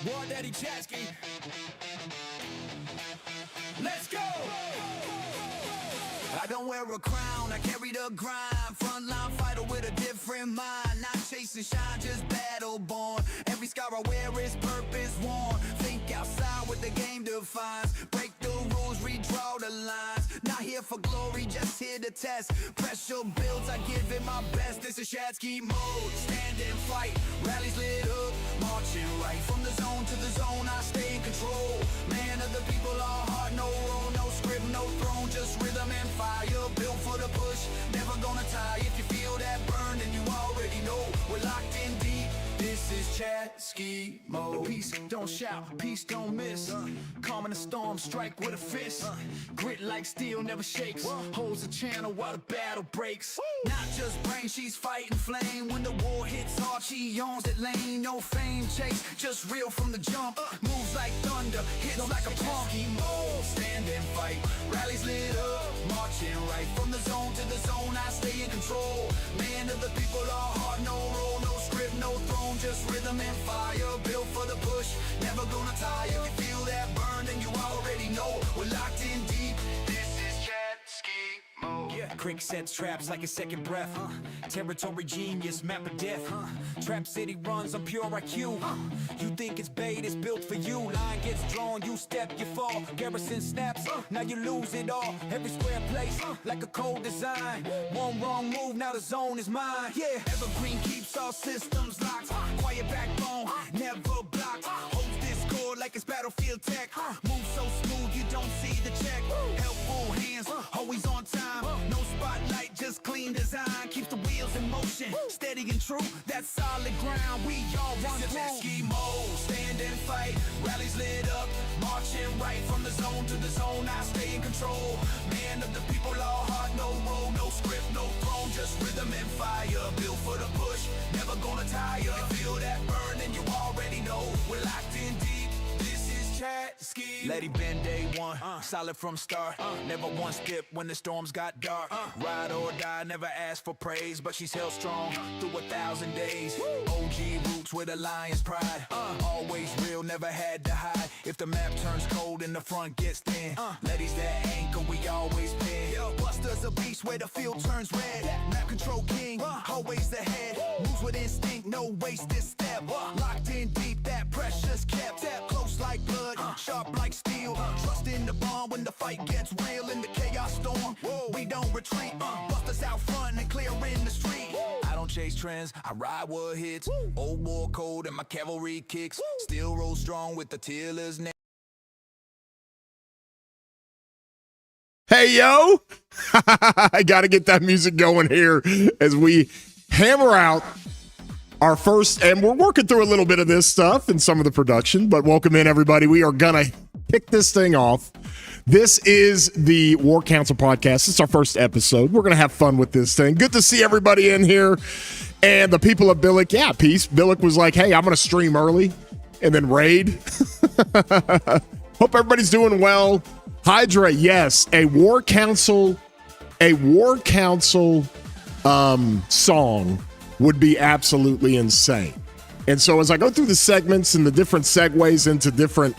War Daddy Chasky. Let's go! I don't wear a crown, I carry the grind. Frontline fighter with a different mind. Not chasing shine, just battle born. Every scar I wear is purpose worn. Think outside what the game defines. Break the rules, redraw the lines. Not here for glory, just here to test. Pressure builds, I give it my best. This is Shadsky mode, stand and fight. Rallies lit up, marching right. From the zone to the zone, I stay in control. Man of the people, all heart, no role, no script, no throne. Just rhythm and fire, built for the push. Never gonna tie. If you feel that burn, then you already know we're locked in deep. This is Shadsky mode. Peace don't shout, peace don't miss. Calm in the storm, strike with a fist. Grit like steel, never shakes. Holds the channel while the battle breaks. Not just brain, she's fighting flame. When the war hits hard, she owns that lane. No fame chase, just real from the jump. Moves like thunder, hits like a pump. Mode, stand and fight. Rallies lit up, marching right. From the zone to the zone, I stay in control. Man of the people, all heart, no role, no script, no throne. Just rhythm and fire, built for the push. Never gonna tire. If you feel that burn, then you already know we're locked in deep. This is Shadsky mode. Yeah, Crick sets traps like a second breath. Territory genius, map of death. Trap city runs on pure IQ. You think it's bait, it's built for you. Line gets drawn, you step, you fall. Garrison snaps, now you lose it all. Every square place, like a cold design. One wrong move, now the zone is mine. Yeah, Evergreen keeps all systems locked. Quiet backbone, never blocked. Holds discord like it's battlefield tech. Move so smooth, you don't see the check. Helpful hands, always on time. No spotlight, just clean design. Keeps the wheels in motion, steady and true. That's solid ground, we all run through. Shadsky mode, stand and fight. Rallies lit up, marching right. From the zone to the zone, I stay in control. Man of the people, all heart, no role, no script, no throne. Just rhythm and fire, built for the push. Never gonna tire. You feel that burn, and you already know we're locked in deep. This is Shadsky. Lady been day one, solid from start. Never one skip when the storms got dark. Ride or die, never ask for praise, but she's held strong through 1,000 days. OG roots with a lion's pride. Always real, never had to hide. If the map turns cold and the front gets thin, ladies that anchor, we always pin. Buster's a beast where the field turns red. Map control king, always ahead. Moves with instinct, no wasted step. Locked in deep, that pressure's kept. Close like blood, sharp like steel. Trust in the bond when the fight gets real. In the chaos storm, we don't retreat. Busters out front and clear in the street. I don't chase trends, I ride what hits. Old war code and my cavalry kicks. Still roll strong with the tiller's name. Hey, yo, I got to get that music going here as we hammer out our first, and we're working through a little bit of this stuff in some of the production, but welcome in, everybody. We are going to kick this thing off. This is the War Council podcast. It's our first episode. We're going to have fun with this thing. Good to see everybody in here. And the people of Billick, yeah, peace. Billick was like, hey, I'm going to stream early and then raid. Hope everybody's doing well. Hydra, yes, a War Council song would be absolutely insane. And so as I go through the segments and the different segues into different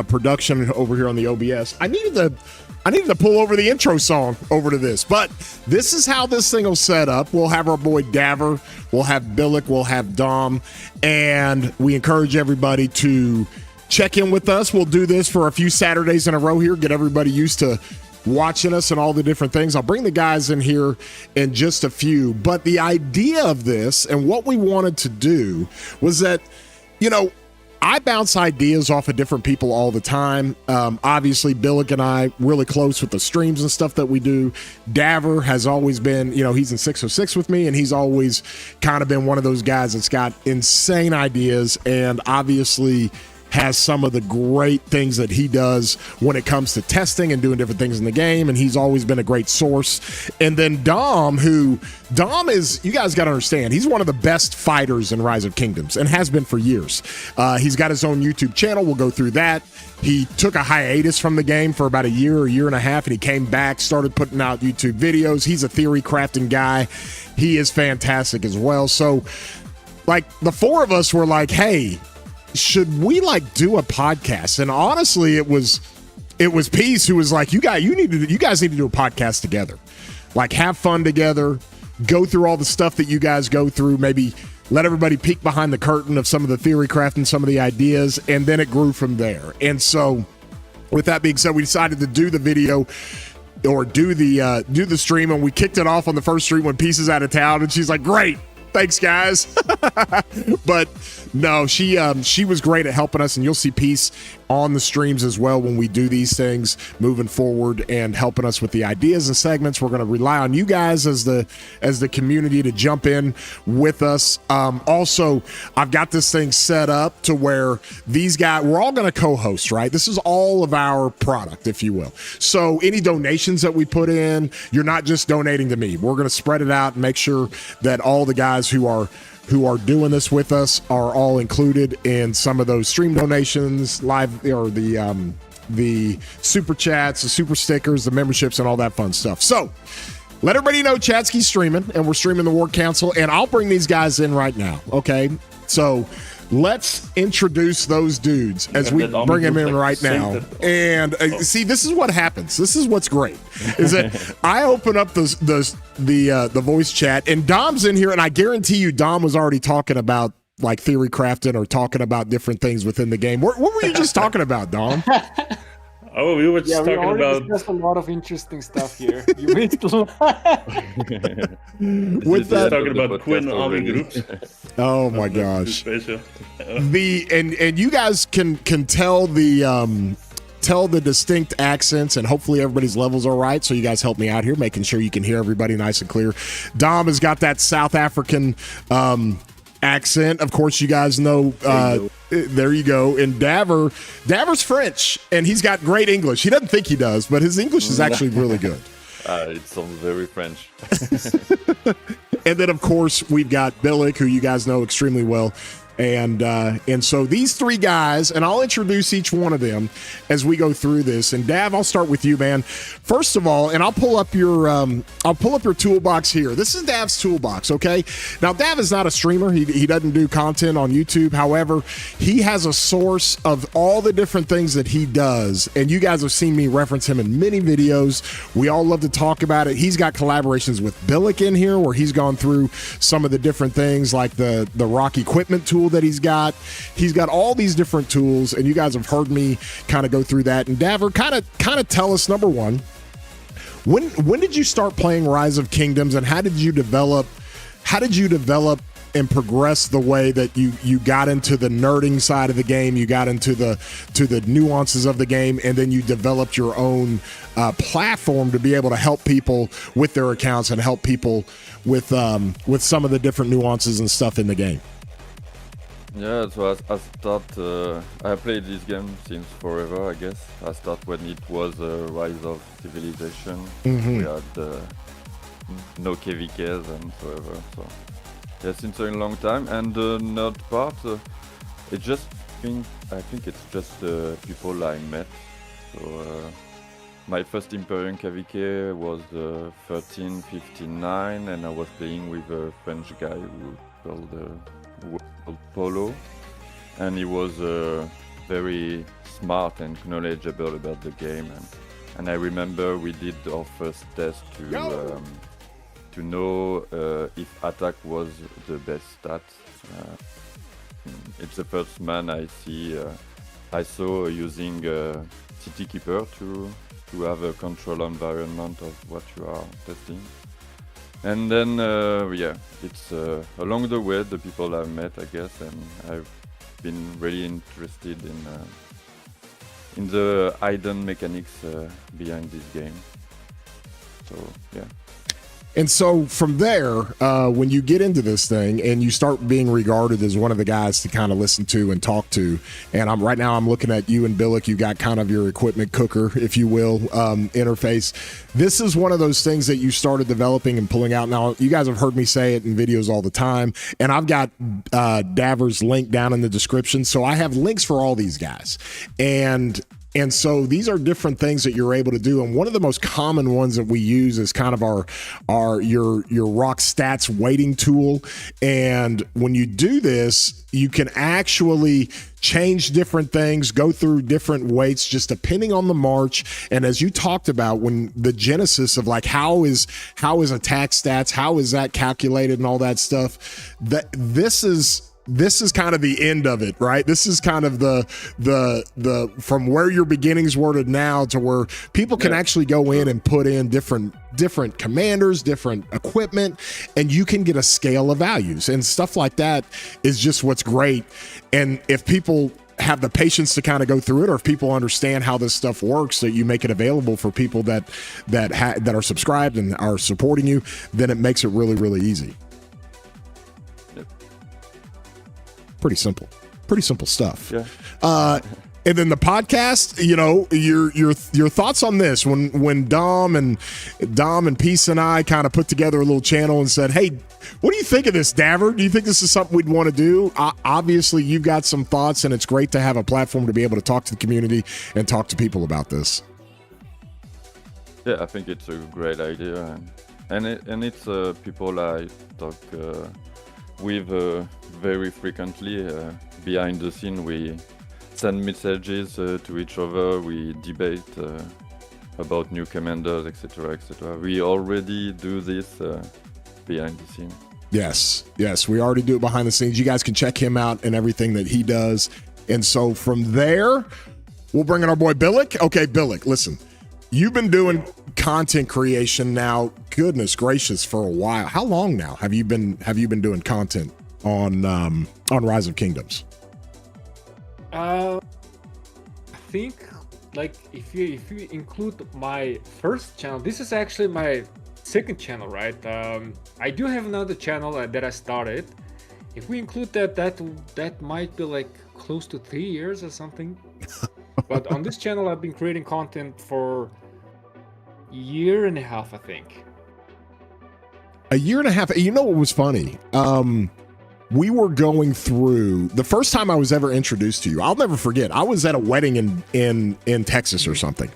production over here on the OBS, I needed to pull over the intro song over to this. But this is how this thing will set up. We'll have our boy Daver, we'll have Billick, we'll have Dom, and we encourage everybody to check in with us. We'll do this for a few Saturdays in a row here, get everybody used to watching us and all the different things. I'll bring the guys in here in just a few. But the idea of this and what we wanted to do was that, you know, I bounce ideas off of different people all the time. Obviously, Billick and I really close with the streams and stuff that we do. Daver has always been, you know, he's in 606 with me, and he's always kind of been one of those guys that's got insane ideas and obviously has some of the great things that he does when it comes to testing and doing different things in the game, and he's always been a great source. And then Dom is, you guys got to understand, he's one of the best fighters in Rise of Kingdoms and has been for years. He's got his own YouTube channel. We'll go through that. He took a hiatus from the game for about a year and a half, and he came back, started putting out YouTube videos. He's a theory crafting guy. He is fantastic as well. So, like, the four of us were like, hey, should we like do a podcast? And honestly, it was Peace who was like, you guys need to do a podcast together. Like, have fun together, go through all the stuff that you guys go through, maybe let everybody peek behind the curtain of some of the theory craft and some of the ideas, and then it grew from there. And so with that being said, we decided to do the video or do the stream, and we kicked it off on the first stream when Peace is out of town, and she's like, great, thanks guys. But no, she was great at helping us, and you'll see Peace on the streams as well when we do these things moving forward and helping us with the ideas and segments. We're going to rely on you guys as the community to jump in with us. Also, I've got this thing set up to where these guys, we're all going to co-host, right? This is all of our product, if you will. So any donations that we put in, you're not just donating to me. We're going to spread it out and make sure that all the guys who are doing this with us are all included in some of those stream donations, live, or the super chats, the super stickers, the memberships, and all that fun stuff. So let everybody know Chatsky's streaming, and we're streaming the War Council, and I'll bring these guys in right now, okay? So let's introduce those dudes as we bring them in right now. And see, this is what happens. This is what's great, is that I open up the voice chat, and Dom's in here, and I guarantee you Dom was already talking about like theory crafting or talking about different things within the game. What were you just talking about, Dom? Oh, we were just talking about. Discussed a lot of interesting stuff here. You missed a lot. With that, talking about Quinn army groups. Oh my gosh! And you guys can tell the distinct accents, and hopefully everybody's levels are right. So you guys help me out here, making sure you can hear everybody nice and clear. Dom has got that South African accent. Of course, you guys know. There you go. And Daver's French, and he's got great English. He doesn't think he does, but his English is actually really good. It sounds very French. And then, of course, we've got Billick, who you guys know extremely well. And so these three guys, and I'll introduce each one of them as we go through this. And Dav, I'll start with you, man. First of all, and I'll pull up your toolbox here. This is Dav's toolbox, okay? Now, Dav is not a streamer. He doesn't do content on YouTube. However, he has a source of all the different things that he does. And you guys have seen me reference him in many videos. We all love to talk about it. He's got collaborations with Billick in here where he's gone through some of the different things like the rock equipment tool that he's got all these different tools, and you guys have heard me kind of go through that. And Daver, kind of tell us, number one, when did you start playing Rise of Kingdoms, and how did you develop and progress the way that you got into the nerding side of the game, you got into the nuances of the game, and then you developed your own platform to be able to help people with their accounts and help people with some of the different nuances and stuff in the game? Yeah, so I played this game since forever, I guess. I started when it was Rise of Civilization. Mm-hmm. We had no KVKs and forever. So yeah, since a long time. And the nerd part, I think it's just the people I met. So my first Imperium KVK was 1359, and I was playing with a French guy who called Polo, and he was very smart and knowledgeable about the game, and I remember we did our first test to know if attack was the best stat. It's the first man I saw using City Keeper to have a control environment of what you are testing. And then, it's along the way the people I've met, I guess, and I've been really interested in the hidden mechanics behind this game. So, yeah. And so from there, when you get into this thing and you start being regarded as one of the guys to kind of listen to and talk to, and right now I'm looking at you and Billick, you got kind of your equipment cooker, if you will, interface. This is one of those things that you started developing and pulling out. Now, you guys have heard me say it in videos all the time, and I've got Daver's link down in the description. So I have links for all these guys. And And so these are different things that you're able to do. And one of the most common ones that we use is kind of your rock stats weighting tool. And when you do this, you can actually change different things, go through different weights, just depending on the march. And as you talked about, when the genesis of like how is attack stats, how is that calculated and all that stuff, that this is kind of the end of it, right? This is kind of the from where your beginnings were to now to where people can actually go in and put in different commanders, different equipment, and you can get a scale of values and stuff like that is just what's great. And if people have the patience to kind of go through it, or if people understand how this stuff works, that you make it available for people that are subscribed and are supporting you, then it makes it really, really easy. Pretty simple stuff. Yeah. And then the podcast, you know, your thoughts on this when Dom and Peace and I kind of put together a little channel and said, hey, what do you think of this, Daver? Do you think this is something we'd want to do? Obviously, you've got some thoughts, and it's great to have a platform to be able to talk to the community and talk to people about this. Yeah, I think it's a great idea, and it's people I talk with very frequently. Behind the scene, we send messages to each other, we debate about new commanders, etc., etc. We already do this behind the scene. Yes, we already do it behind the scenes. You guys can check him out and everything that he does. And so from there, we'll bring in our boy Billick. Okay, Billick, listen, you've been doing content creation now, goodness gracious, for a while. How long now have you been doing content on Rise of Kingdoms? I think, like, if you include my first channel, this is actually my second channel, right? I do have another channel that I started. If we include that might be like close to 3 years or something. But on this channel, I've been creating content for a year and a half, I think. A year and a half. You know what was funny? We were going through the first time I was ever introduced to you. I'll never forget. I was at a wedding in Texas or something,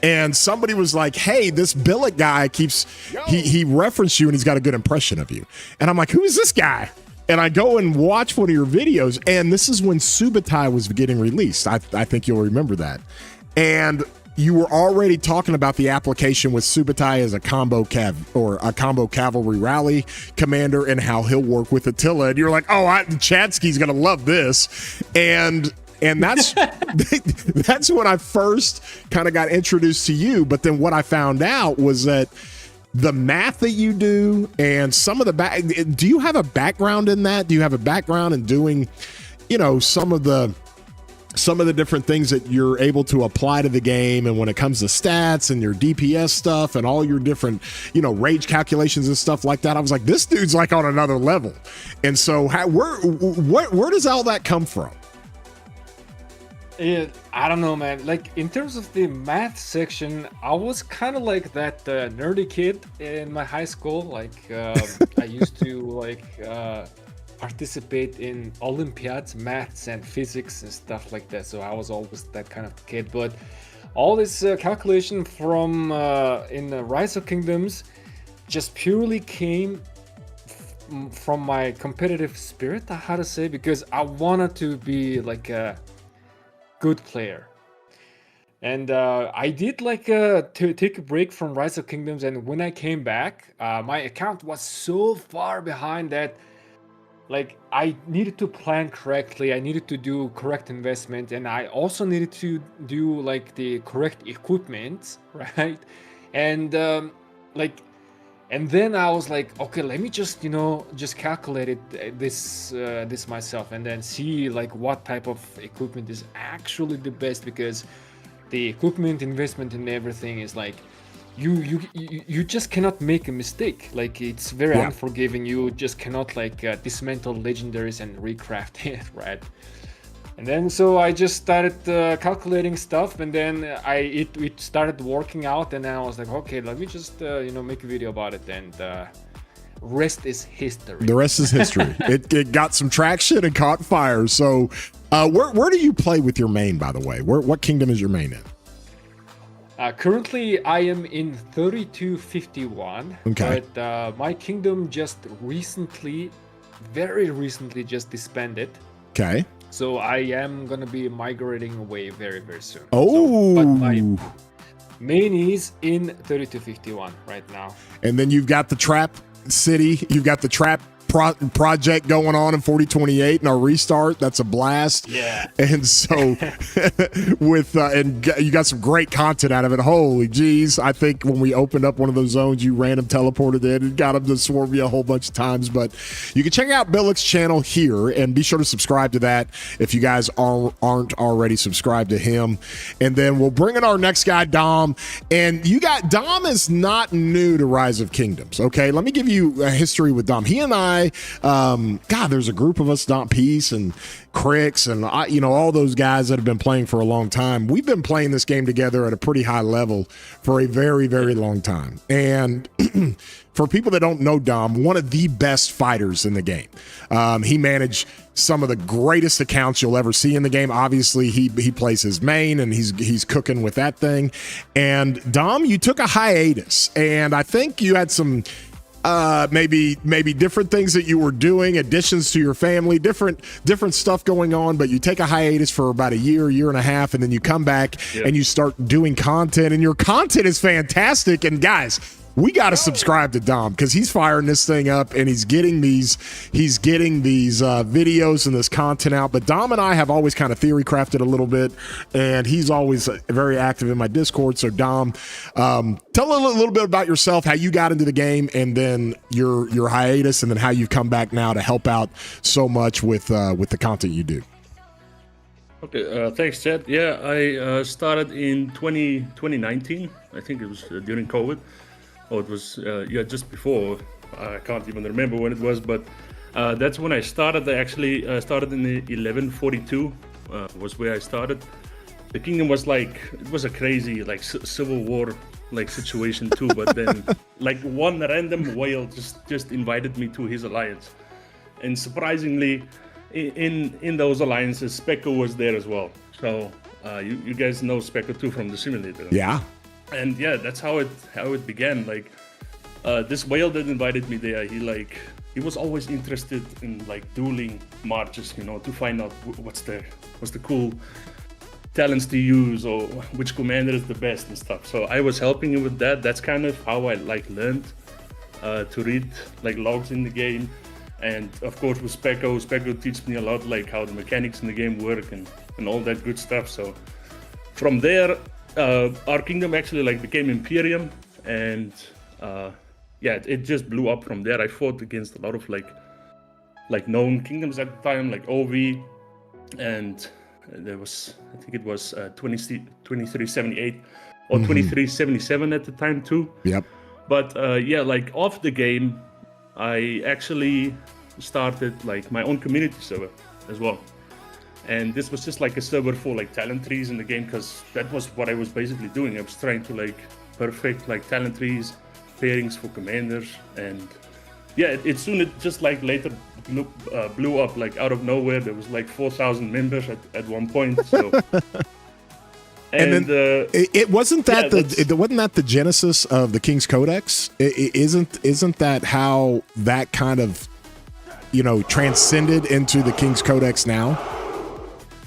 and somebody was like, "Hey, this Billick guy keeps he referenced you and he's got a good impression of you." And I'm like, "Who is this guy?" And I go and watch one of your videos, and this is when Subutai was getting released. I think you'll remember that, and you were already talking about the application with Subutai as a combo cavalry rally commander and how he'll work with Attila. And you're like, oh, Chadsky's going to love this. And that's that's when I first kind of got introduced to you. But then what I found out was that the math that you do and some of the do you have a background in that? Do you have a background in doing, you know, some of the different things that you're able to apply to the game, and when it comes to stats and your DPS stuff and all your different, you know, rage calculations and stuff like that? I was like, this dude's like on another level. And so where does all that come from? I don't know, man. Like, in terms of the math section, I was kind of like that nerdy kid in my high school. Like, I used to like participate in Olympiads, maths and physics and stuff like that. So I was always that kind of kid. But all this calculation from in the Rise of Kingdoms just purely came from my competitive spirit, how to say, because I wanted to be like a good player. And I did like to take a break from Rise of Kingdoms, and when I came back, my account was so far behind that like I needed to plan correctly, I needed to do correct investment, and I also needed to do like the correct equipment, right? And and then I was like, okay, let me just calculate this myself, and then see like what type of equipment is actually the best, because the equipment investment and everything is like you just cannot make a mistake. Like, it's very unforgiving. You just cannot like dismantle legendaries and recraft it, right? And then so I just started calculating stuff, and then it started working out, and then I was like, okay, let me just make a video about it. And rest is history. The rest is history. it got some traction and caught fire. So, where do you play with your main, by the way? What kingdom is your main in? Currently, I am in 3251. Okay. But my kingdom just very recently, just disbanded. Okay. So I am gonna be migrating away very, very soon. Oh. But my main is in 3251 right now. And then you've got the Trap City. You've got the Trap project going on in 4028 and our restart. That's a blast. Yeah. And so and you got some great content out of it. Holy geez. I think when we opened up one of those zones, you random teleported in and got them to swarm you a whole bunch of times. But you can check out Billick's channel here and be sure to subscribe to that if you guys aren't already subscribed to him. And then we'll bring in our next guy, Dom. And Dom is not new to Rise of Kingdoms. Okay. Let me give you a history with Dom. He and I, there's a group of us, Don Peace and Cricks and all those guys that have been playing for a long time. We've been playing this game together at a pretty high level for a very, very long time. And for people that don't know Dom, one of the best fighters in the game. He managed some of the greatest accounts you'll ever see in the game. Obviously, he plays his main and he's cooking with that thing. And Dom, you took a hiatus, and I think you had some maybe different things that you were doing, additions to your family, different stuff going on, but you take a hiatus for about a year and a half, and then you come back and you start doing content, and your content is fantastic. And guys, we got to subscribe to Dom because he's firing this thing up and he's getting these videos and this content out. But Dom and I have always kind of theory crafted a little bit, and he's always very active in my Discord. So Dom, tell a little bit about yourself, how you got into the game, and then your hiatus, and then how you've come back now to help out so much with the content you do. Okay, thanks, Chad. Yeah, I started in 2019. I think it was during COVID. Oh, it was just before. I can't even remember when it was, but that's when I started. I actually started in the 1142. Was where I started. The kingdom was it was a crazy civil war situation too. But then one random whale just invited me to his alliance, and surprisingly, in those alliances, Specco was there as well. So you guys know Specco too from the simulator. Yeah. And yeah, that's how it began. This whale that invited me there, he was always interested in dueling marches, to find out what's the cool talents to use or which commander is the best and stuff. So I was helping him with that. That's kind of how I learned to read logs in the game. And of course with Specco teaches me a lot how the mechanics in the game work and all that good stuff. So from there, our kingdom actually became Imperium, and it just blew up from there. I fought against a lot of known kingdoms at the time, like OV, and there was, I think it was 2378 or 2377 at the time too. Yep. But off the game, I actually started my own community server as well. And this was just a server for talent trees in the game, because that was what I was basically doing. I was trying to perfect talent trees, pairings for commanders, and it soon just later blew up out of nowhere. There was 4,000 members at one point. So and then it wasn't that wasn't that the genesis of the King's Codex? Isn't that how that kind of transcended into the King's Codex now?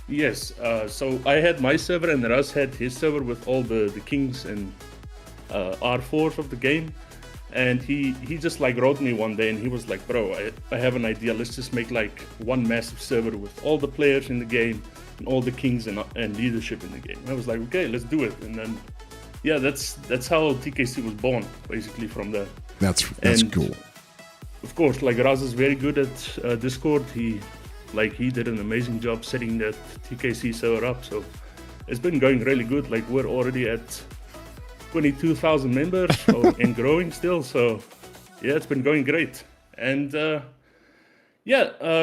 Yes, so I had my server and Russ had his server with all the kings and R4s of the game, and he just wrote me one day and he was like, bro, I have an idea, let's just make one massive server with all the players in the game and all the kings and leadership in the game. And I was like, okay, let's do it. And then that's how TKC was born, basically, from there. That's cool. Of course, Russ is very good at Discord. He did an amazing job setting that TKC server up, so it's been going really good. We're already at 22,000 members and growing still, so yeah, it's been going great. And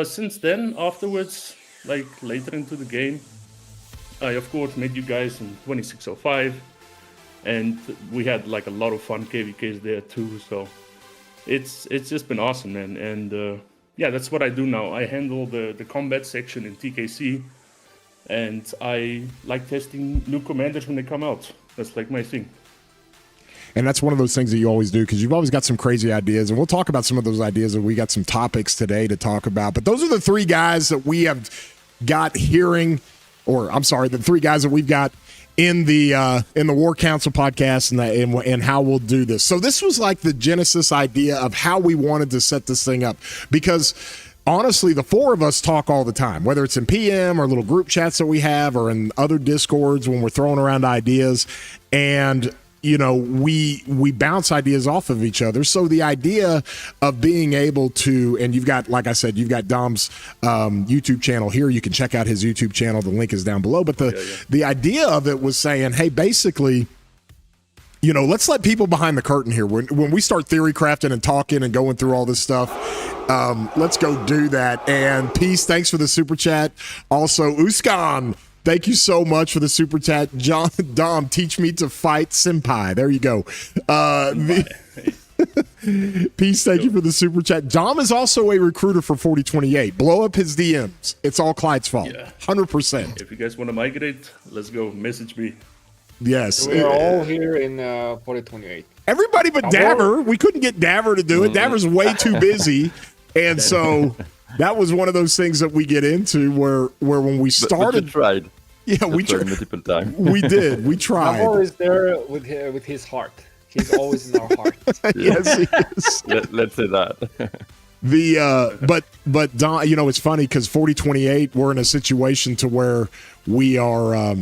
since then, afterwards, later into the game, I of course met you guys in 2605, and we had a lot of fun KVKs there too. So it's just been awesome, man. And yeah, that's what I do now. I handle the combat section in TKC, and I like testing new commanders when they come out. That's like my thing. And that's one of those things that you always do, because you've always got some crazy ideas. And we'll talk about some of those ideas, and we got some topics today to talk about. But those are the three guys that we have got hearing, or I'm sorry, the three guys that we've got in the War Council podcast and how we'll do this. So this was like the genesis idea of how we wanted to set this thing up, because honestly, the four of us talk all the time, whether it's in PM or little group chats that we have or in other Discords when we're throwing around ideas. And you know, we bounce ideas off of each other. So the idea of being able to, and you've got, like I said, you've got Dom's YouTube channel here. You can check out his YouTube channel. The link is down below. But the idea of it was saying, hey, basically, you know, let's let people behind the curtain here. When we start theory crafting and talking and going through all this stuff, let's go do that. And Peace, thanks for the super chat. Also, Uskan, thank you so much for the super chat. Dom, teach me to fight senpai. There you go. Peace, thank you for the super chat. Dom is also a recruiter for 4028. Blow up his DMs. It's all Clyde's fault. Yeah. 100%. If you guys want to migrate, let's go. Message me. Yes. We're all here in 4028. Everybody but Daver. We couldn't get Daver to do it. Daver's way too busy. And so that was one of those things that we get into where when we started. But you tried. Yeah, we tried multiple times. We did. We tried. Davor is there with his heart. He's always in our heart. Yes, he is. Let's say that. But Don, you know, it's funny because 4028, we're in a situation to where we are.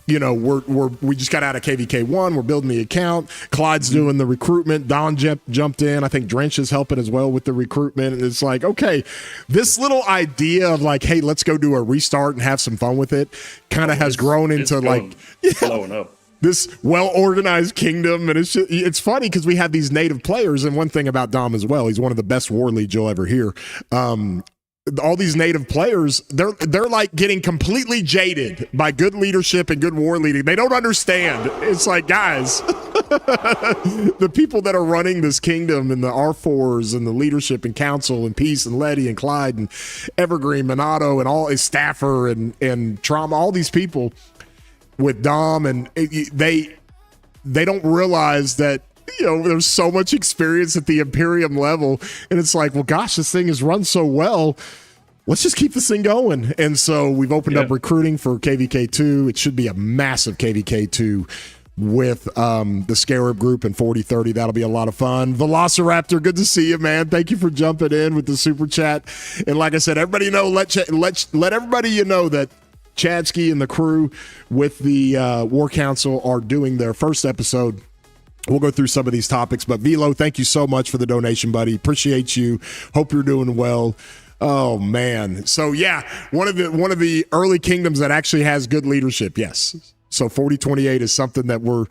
You know, we just got out of KVK1. We're building the account. Clyde's doing the recruitment. Don jumped in. I think Drench is helping as well with the recruitment. And it's like, okay, this little idea of like, hey, let's go do a restart and have some fun with it kind of has grown into like blowing up. This well-organized kingdom. And it's funny because we have these native players. And one thing about Dom as well, he's one of the best war leads you'll ever hear. All these native players, they're like getting completely jaded by good leadership and good war leading. They don't understand. It's like, guys, the people that are running this kingdom and the R4s and the leadership and council and Peace and Letty and Clyde and Evergreen, Minato and all his staffer and Trauma, all these people with Dom, and they don't realize that, you know, there's so much experience at the Imperium level, and it's like, well, gosh, this thing has run so well. Let's just keep this thing going. And so we've opened up recruiting for KVK2. It should be a massive KVK2 with the Scarab group and 4030. That'll be a lot of fun. Velociraptor, good to see you, man. Thank you for jumping in with the super chat. And like I said, everybody know, let everybody you know that Chadsky and the crew with the War Council are doing their first episode. We'll go through some of these topics, but Velo, thank you so much for the donation, buddy. Appreciate you. Hope you're doing well. Oh man. So yeah, one of the early kingdoms that actually has good leadership. Yes. So 4028 is something that we're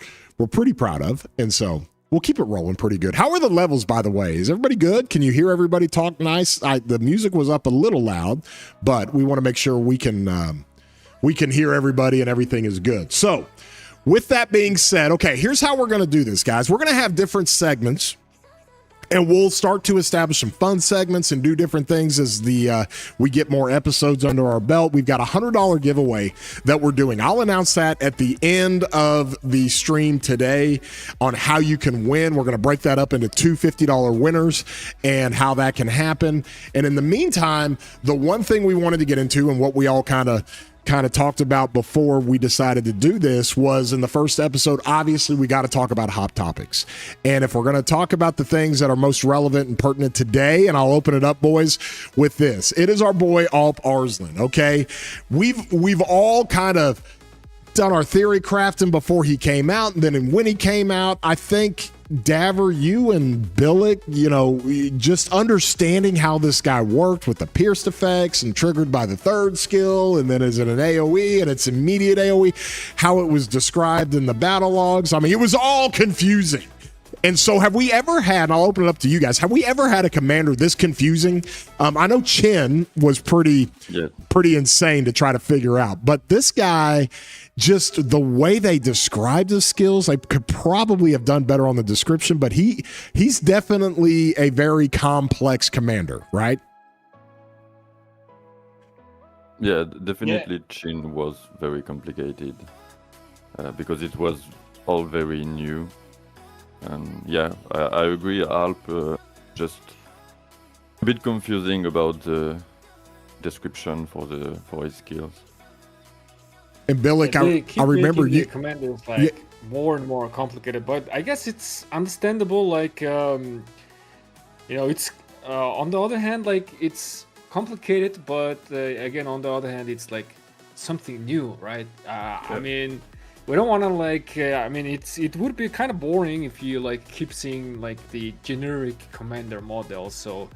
pretty proud of. And so we'll keep it rolling pretty good. How are the levels, by the way? Is everybody good? Can you hear everybody talk nice? The music was up a little loud, but we want to make sure we can hear everybody and everything is good. So with that being said, okay, here's how we're going to do this, guys. We're going to have different segments, and we'll start to establish some fun segments and do different things as we get more episodes under our belt. We've got a $100 giveaway that we're doing. I'll announce that at the end of the stream today on how you can win. We're going to break that up into two $50 winners and how that can happen. And in the meantime, the one thing we wanted to get into and what we all kind of talked about before we decided to do this was in the first episode, obviously we got to talk about hot topics. And if we're going to talk about the things that are most relevant and pertinent today, and I'll open it up, boys, with this. It is our boy Alp Arslan, okay? We've all kind of done our theory crafting before he came out, and then when he came out, I think Daver, you and Billick, you know, just understanding how this guy worked with the pierced effects and triggered by the third skill, and then is it an AoE and it's immediate AoE, how it was described in the battle logs. I mean, it was all confusing. And so have we ever had, and I'll open it up to you guys, have we ever had a commander this confusing? I know Chin was pretty insane to try to figure out, but this guy, just the way they described his skills, I could probably have done better on the description, but he's definitely a very complex commander, right? Yeah, definitely Chin was very complicated because it was all very new. And yeah, I agree, Alp just a bit confusing about the description for his skills. And Billick, I remember you commanders more and more complicated, but I guess it's understandable. Like it's on the other hand, like it's complicated, but again, on the other hand, it's like something new, right? I mean, we don't want to it would be kind of boring if you like keep seeing like the generic commander models. So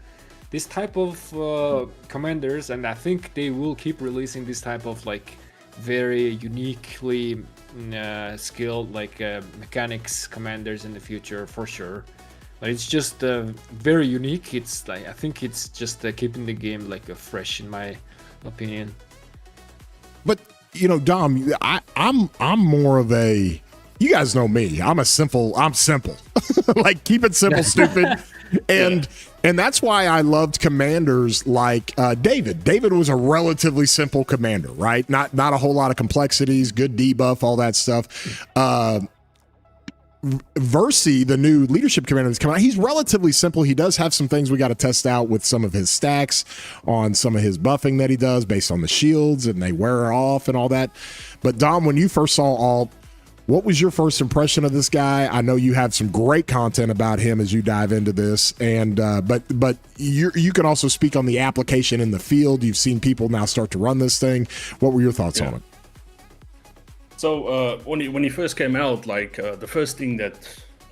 this type of commanders, and I think they will keep releasing this type of like very uniquely skilled like mechanics commanders in the future for sure. But it's just very unique. It's like I think it's just keeping the game like fresh in my opinion. But Dom, I'm more of a, you guys know me. I'm simple. Like keep it simple, stupid. And that's why I loved commanders like David. David was a relatively simple commander, right? Not a whole lot of complexities, good debuff, all that stuff. Versi, the new leadership commander that's coming out, he's relatively simple. He does have some things we got to test out with some of his stacks on some of his buffing that he does based on the shields, and they wear off and all that. But Dom, when you first saw Alt, what was your first impression of this guy? I know you have some great content about him as you dive into this, and but you can also speak on the application in the field. You've seen people now start to run this thing. What were your thoughts on it? So when he first came out, like the first thing that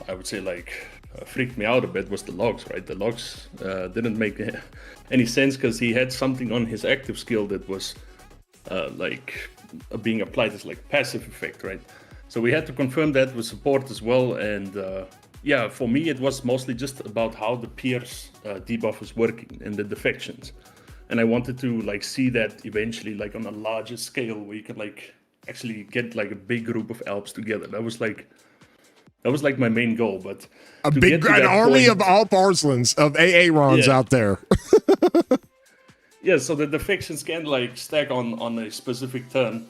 I would say like freaked me out a bit was the logs, right? The logs didn't make any sense because he had something on his active skill that was being applied as like passive effect, right? So we had to confirm that with support as well. And for me, it was mostly just about how the Pierce debuff is working and the defections. And I wanted to like see that eventually like on a larger scale where you can like actually get like a big group of Alps together. That was like my main goal. But a big army of Alp Arslans, of Aarons out there. Yeah, so the defections can like stack on a specific turn,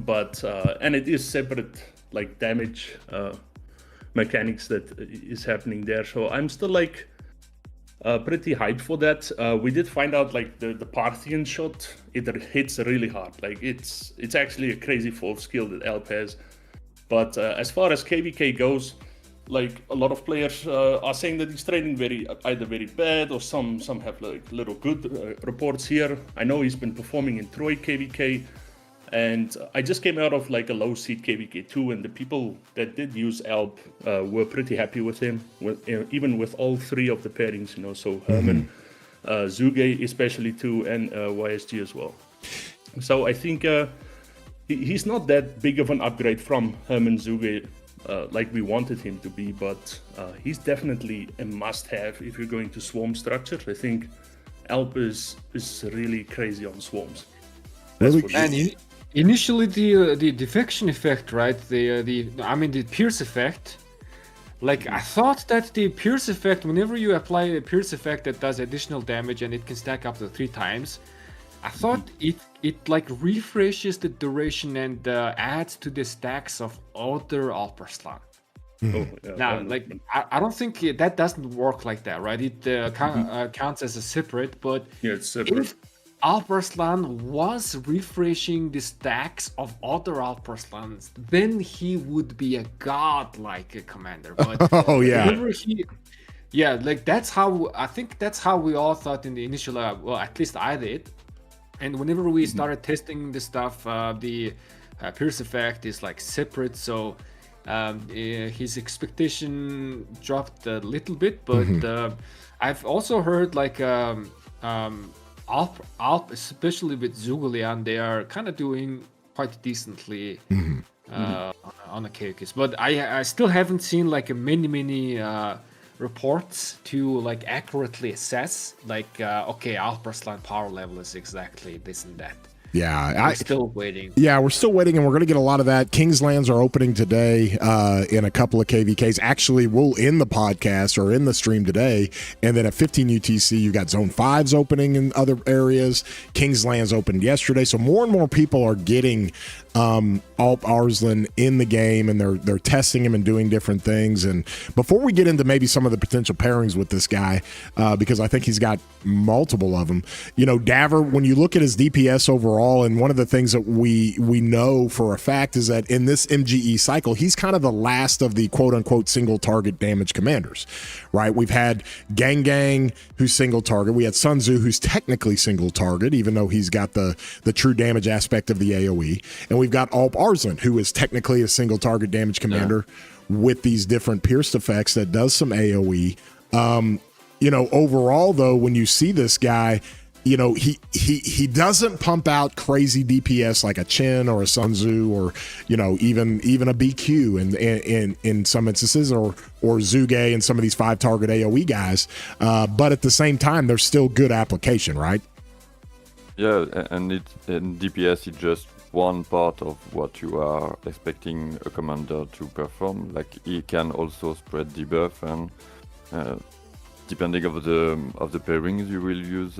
but and it is separate like damage mechanics that is happening there. So I'm still like pretty hyped for that. We did find out like the Parthian shot, it hits really hard. Like it's actually a crazy full skill that Alp has. But as far as KVK goes, like a lot of players are saying that he's training either very bad or some have like little good reports here. I know he's been performing in Troy KVK, and I just came out of like a low seed KVK2, and the people that did use Alp were pretty happy with him, even with all three of the pairings, so Herman, Zuge especially too, and YSG as well. So I think he's not that big of an upgrade from Herman Zuge like we wanted him to be, but he's definitely a must-have if you're going to swarm structure. I think Alp is really crazy on swarms. And initially the defection effect, right? The Pierce effect. Like I thought that the Pierce effect, whenever you apply a Pierce effect that does additional damage and it can stack up to 3 times, I thought it like refreshes the duration and adds to the stacks of other Alparslan. Now, like I don't think that doesn't work like that, right? It counts as a separate, but it's separate. If Alparslan was refreshing the stacks of other Alparslans, then he would be a god-like commander. But like that's how I think that's how we all thought in the initial. Well, at least I did. And whenever we started testing the stuff, the Pierce effect is like separate, so his expectation dropped a little bit. But I've also heard like Alp, especially with Zugolian, they are kind of doing quite decently on the KOKs. But I still haven't seen like a many reports to like accurately assess like okay, Alparslan power level is exactly this and that. Yeah, I'm still waiting. Yeah, we're still waiting, and we're going to get a lot of that. Kingslands are opening today in a couple of KVKs. Actually, we'll end the podcast or in the stream today, and then at 15 UTC, you've got Zone 5s opening in other areas. Kingslands opened yesterday, so more and more people are getting Alp Arslan in the game, and they're testing him and doing different things. And before we get into maybe some of the potential pairings with this guy, because I think he's got multiple of them, you know, Daver, when you look at his DPS overall, and one of the things that we know for a fact is that in this MGE cycle, he's kind of the last of the quote-unquote single target damage commanders, right? We've had Gang, who's single target. We had Sun Tzu, who's technically single target, even though he's got the true damage aspect of the AoE. And we've got Alp Arslan, who is technically a single target damage commander with these different pierced effects that does some AoE. You know, overall, though, when you see this guy, you know, he doesn't pump out crazy DPS like a Chen or a Sun Tzu or, you know, even a BQ in some instances or Zuge and some of these 5-target AoE guys. But at the same time, there's still good application, right? Yeah, and DPS is just one part of what you are expecting a commander to perform. Like he can also spread debuff, and depending of the pairings you will use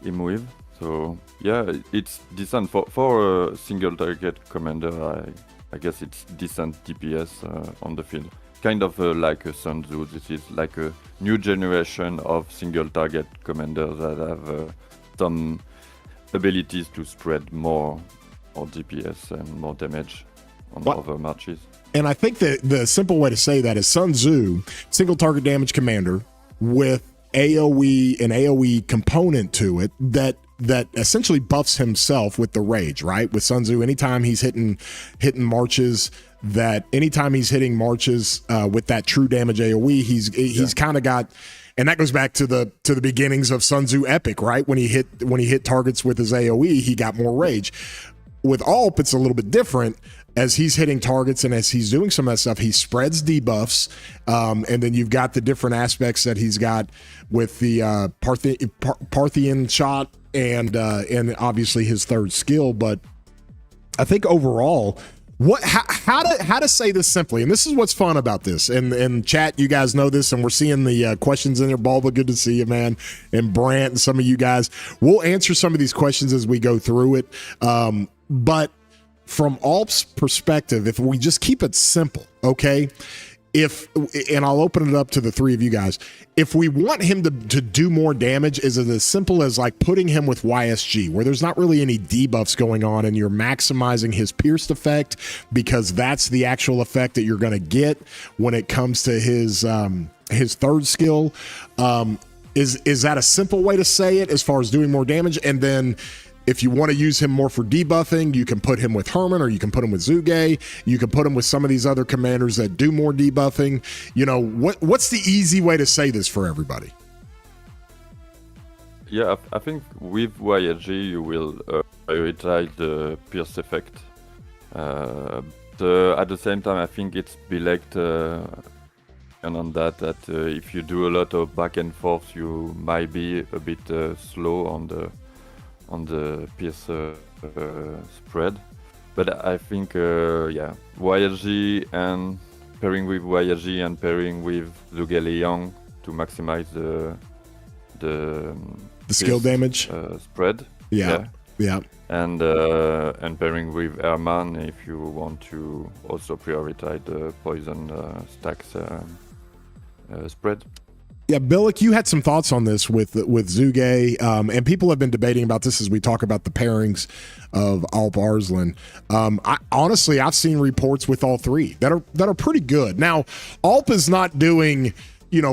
him with. So yeah, it's decent for a single target commander. I guess it's decent DPS on the field. Kind of like a Sun Tzu. This is like a new generation of single target commanders that have some abilities to spread more DPS and more damage on other matches. And I think that the simple way to say that is Sun Tzu, single target damage commander with AoE, an AoE component to it that essentially buffs himself with the rage, right? With Sun Tzu, anytime he's hitting marches, with that true damage AoE, he's kind of got. And that goes back to the beginnings of Sun Tzu Epic, right? When he hit targets with his AoE, he got more rage. With Alp, it's a little bit different. As he's hitting targets and as he's doing some of that stuff, he spreads debuffs, and then you've got the different aspects that he's got with the Parthian shot and obviously his third skill. But I think overall, how to say this simply, and this is what's fun about this, and chat, you guys know this, and we're seeing the questions in there. Balba, good to see you, man, and Brant and some of you guys. We'll answer some of these questions as we go through it, but from Alp's perspective, if we just keep it simple, okay? And I'll open it up to the three of you guys. If we want him to do more damage, is it as simple as like putting him with YSG, where there's not really any debuffs going on and you're maximizing his pierced effect because that's the actual effect that you're going to get when it comes to his third skill? Is that a simple way to say it as far as doing more damage? And then if you want to use him more for debuffing, you can put him with Herman, or you can put him with Zuge. You can put him with some of these other commanders that do more debuffing. You know, what's the easy way to say this for everybody? Yeah, I think with YSG you will prioritize the pierce effect. At the same time, I think it's Bilect and on that if you do a lot of back and forth, you might be a bit slow on the pierce spread. But I think YSG and pairing with YSG and pairing with Zhuge Liang to maximize the skill damage spread. Yeah. And pairing with Herman if you want to also prioritize the poison stacks spread. Yeah, Billick, you had some thoughts on this with Zuge, and people have been debating about this as we talk about the pairings of Alp Arslan. Honestly, I've seen reports with all three that are pretty good. Now, Alp is not doing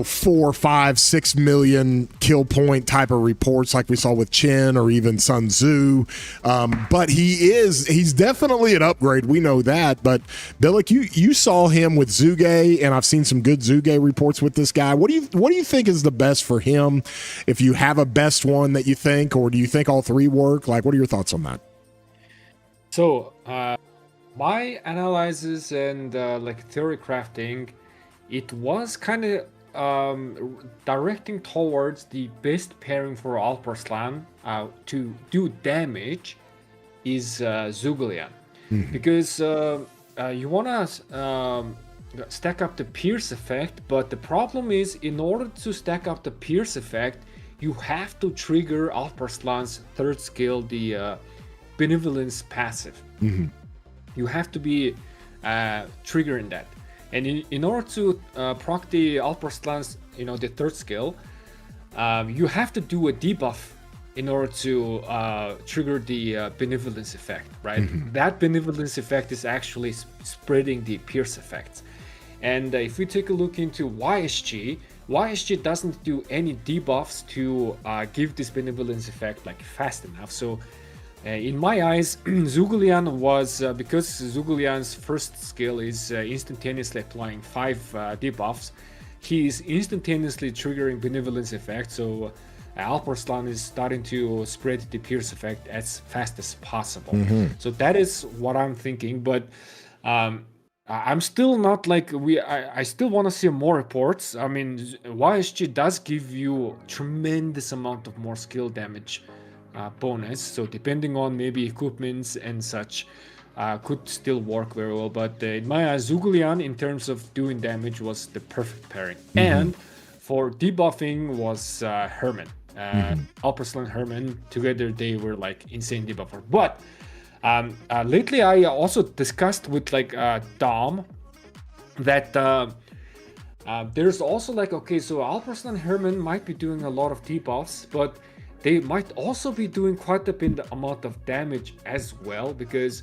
4, 5, 6 million kill point type of reports like we saw with Chen or even Sun Tzu. But he's definitely an upgrade. We know that. But Billick, you saw him with Zuge, and I've seen some good Zuge reports with this guy. What do you think is the best for him? If you have a best one that you think, or do you think all three work? Like, what are your thoughts on that? So, my analysis and like theory crafting, it was kind of directing towards the best pairing for Alparslan to do damage is Zugulian, because you want to stack up the Pierce effect, but the problem is, in order to stack up the Pierce effect, you have to trigger Alparslan's third skill, the Benevolence passive. You have to be triggering that, and in order to proc the Alparslan's, the third skill, you have to do a debuff in order to trigger the benevolence effect, right? That benevolence effect is actually spreading the pierce effects. And if we take a look into YSG doesn't do any debuffs to give this benevolence effect like fast enough. So in my eyes, Zugulian was, because Zugulian's first skill is instantaneously applying 5 debuffs, he is instantaneously triggering benevolence effect. So Alparslan is starting to spread the pierce effect as fast as possible. So that is what I'm thinking, but I'm still not like I still want to see more reports. I mean, YSG does give you tremendous amount of more skill damage bonus, so depending on maybe equipments and such, could still work very well. But in my eyes, Zugulian in terms of doing damage was the perfect pairing. And for debuffing was Herman. Alparslan Herman together, they were like insane debuffer. But lately I also discussed with like Dom that there's also like, okay, so Alparslan Herman might be doing a lot of debuffs, but they might also be doing quite a bit amount of damage as well, because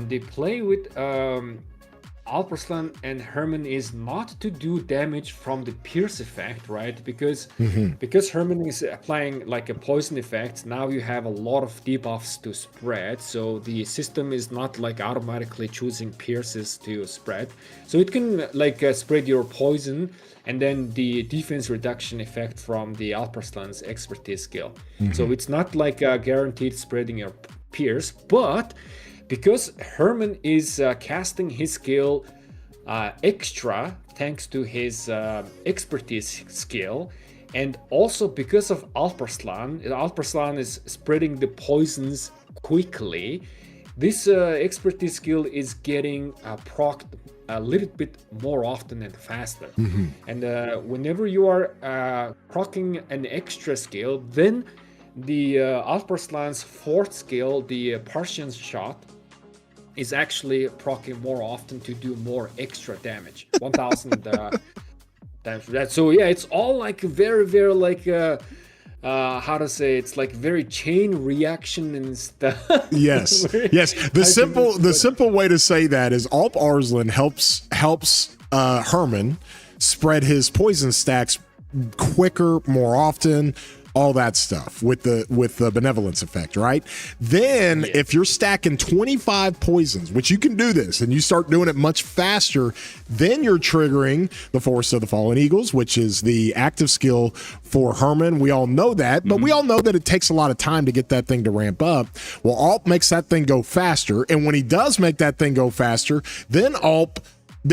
they play with Alparslan and Herman is not to do damage from the pierce effect, right? Because Herman is applying like a poison effect, now you have a lot of debuffs to spread, so the system is not like automatically choosing pierces to spread. So it can like spread your poison and then the defense reduction effect from the Alparslan's expertise skill. So it's not like guaranteed spreading your pierce, but because Herman is casting his skill extra thanks to his expertise skill, and also because of Alparslan is spreading the poisons quickly, this expertise skill is getting procced a little bit more often and faster. And whenever you are proccing an extra skill, then the Alparslan's fourth skill, the Parthian shot, is actually proccing more often to do more extra damage. 1000 damage for that. So yeah, it's all like very, very like how to say, it's like very chain reaction and stuff. Yes. The simple way to say that is Alp Arslan helps Herman spread his poison stacks quicker, more often, all that stuff with the benevolence effect, right? Then if you're stacking 25 poisons, which you can do this, and you start doing it much faster, then you're triggering the Force of the Fallen Eagles, which is the active skill for Herman. We all know that, but we all know that it takes a lot of time to get that thing to ramp up. Well, Alp makes that thing go faster, and when he does make that thing go faster, then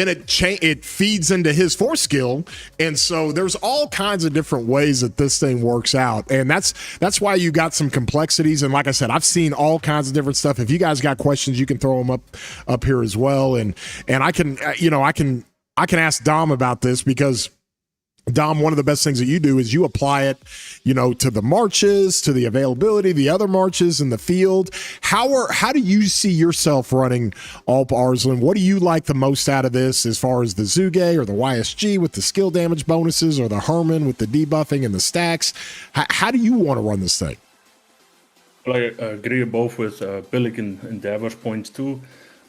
it feeds into his force skill, and so there's all kinds of different ways that this thing works out, and that's why you got some complexities. And like I said, I've seen all kinds of different stuff. If you guys got questions, you can throw them up here as well, and I can ask Dom about this, because Dom, one of the best things that you do is you apply it, to the marches, to the availability, the other marches in the field. How do you see yourself running Alp Arslan? What do you like the most out of this, as far as the Zuge or the YSG with the skill damage bonuses, or the Herman with the debuffing and the stacks? How do you want to run this thing? Well, I agree both with Billick and Davor's points too.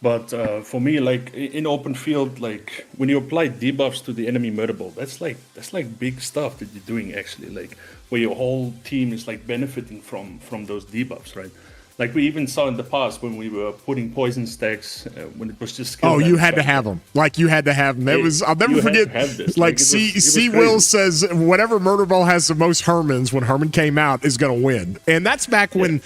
But for me, like in open field, like when you apply debuffs to the enemy murderable, that's like big stuff that you're doing actually, like where your whole team is like benefiting from those debuffs, right? Like we even saw in the past when we were putting poison stacks when it was just skill Oh, you damage had to back have then. them. Like you had to have them. That Yeah, was I'll never you had forget. to have this. Like Like, it C was C crazy. Will says, whatever murder ball has the most Hermans when Herman came out is going to win, and that's back when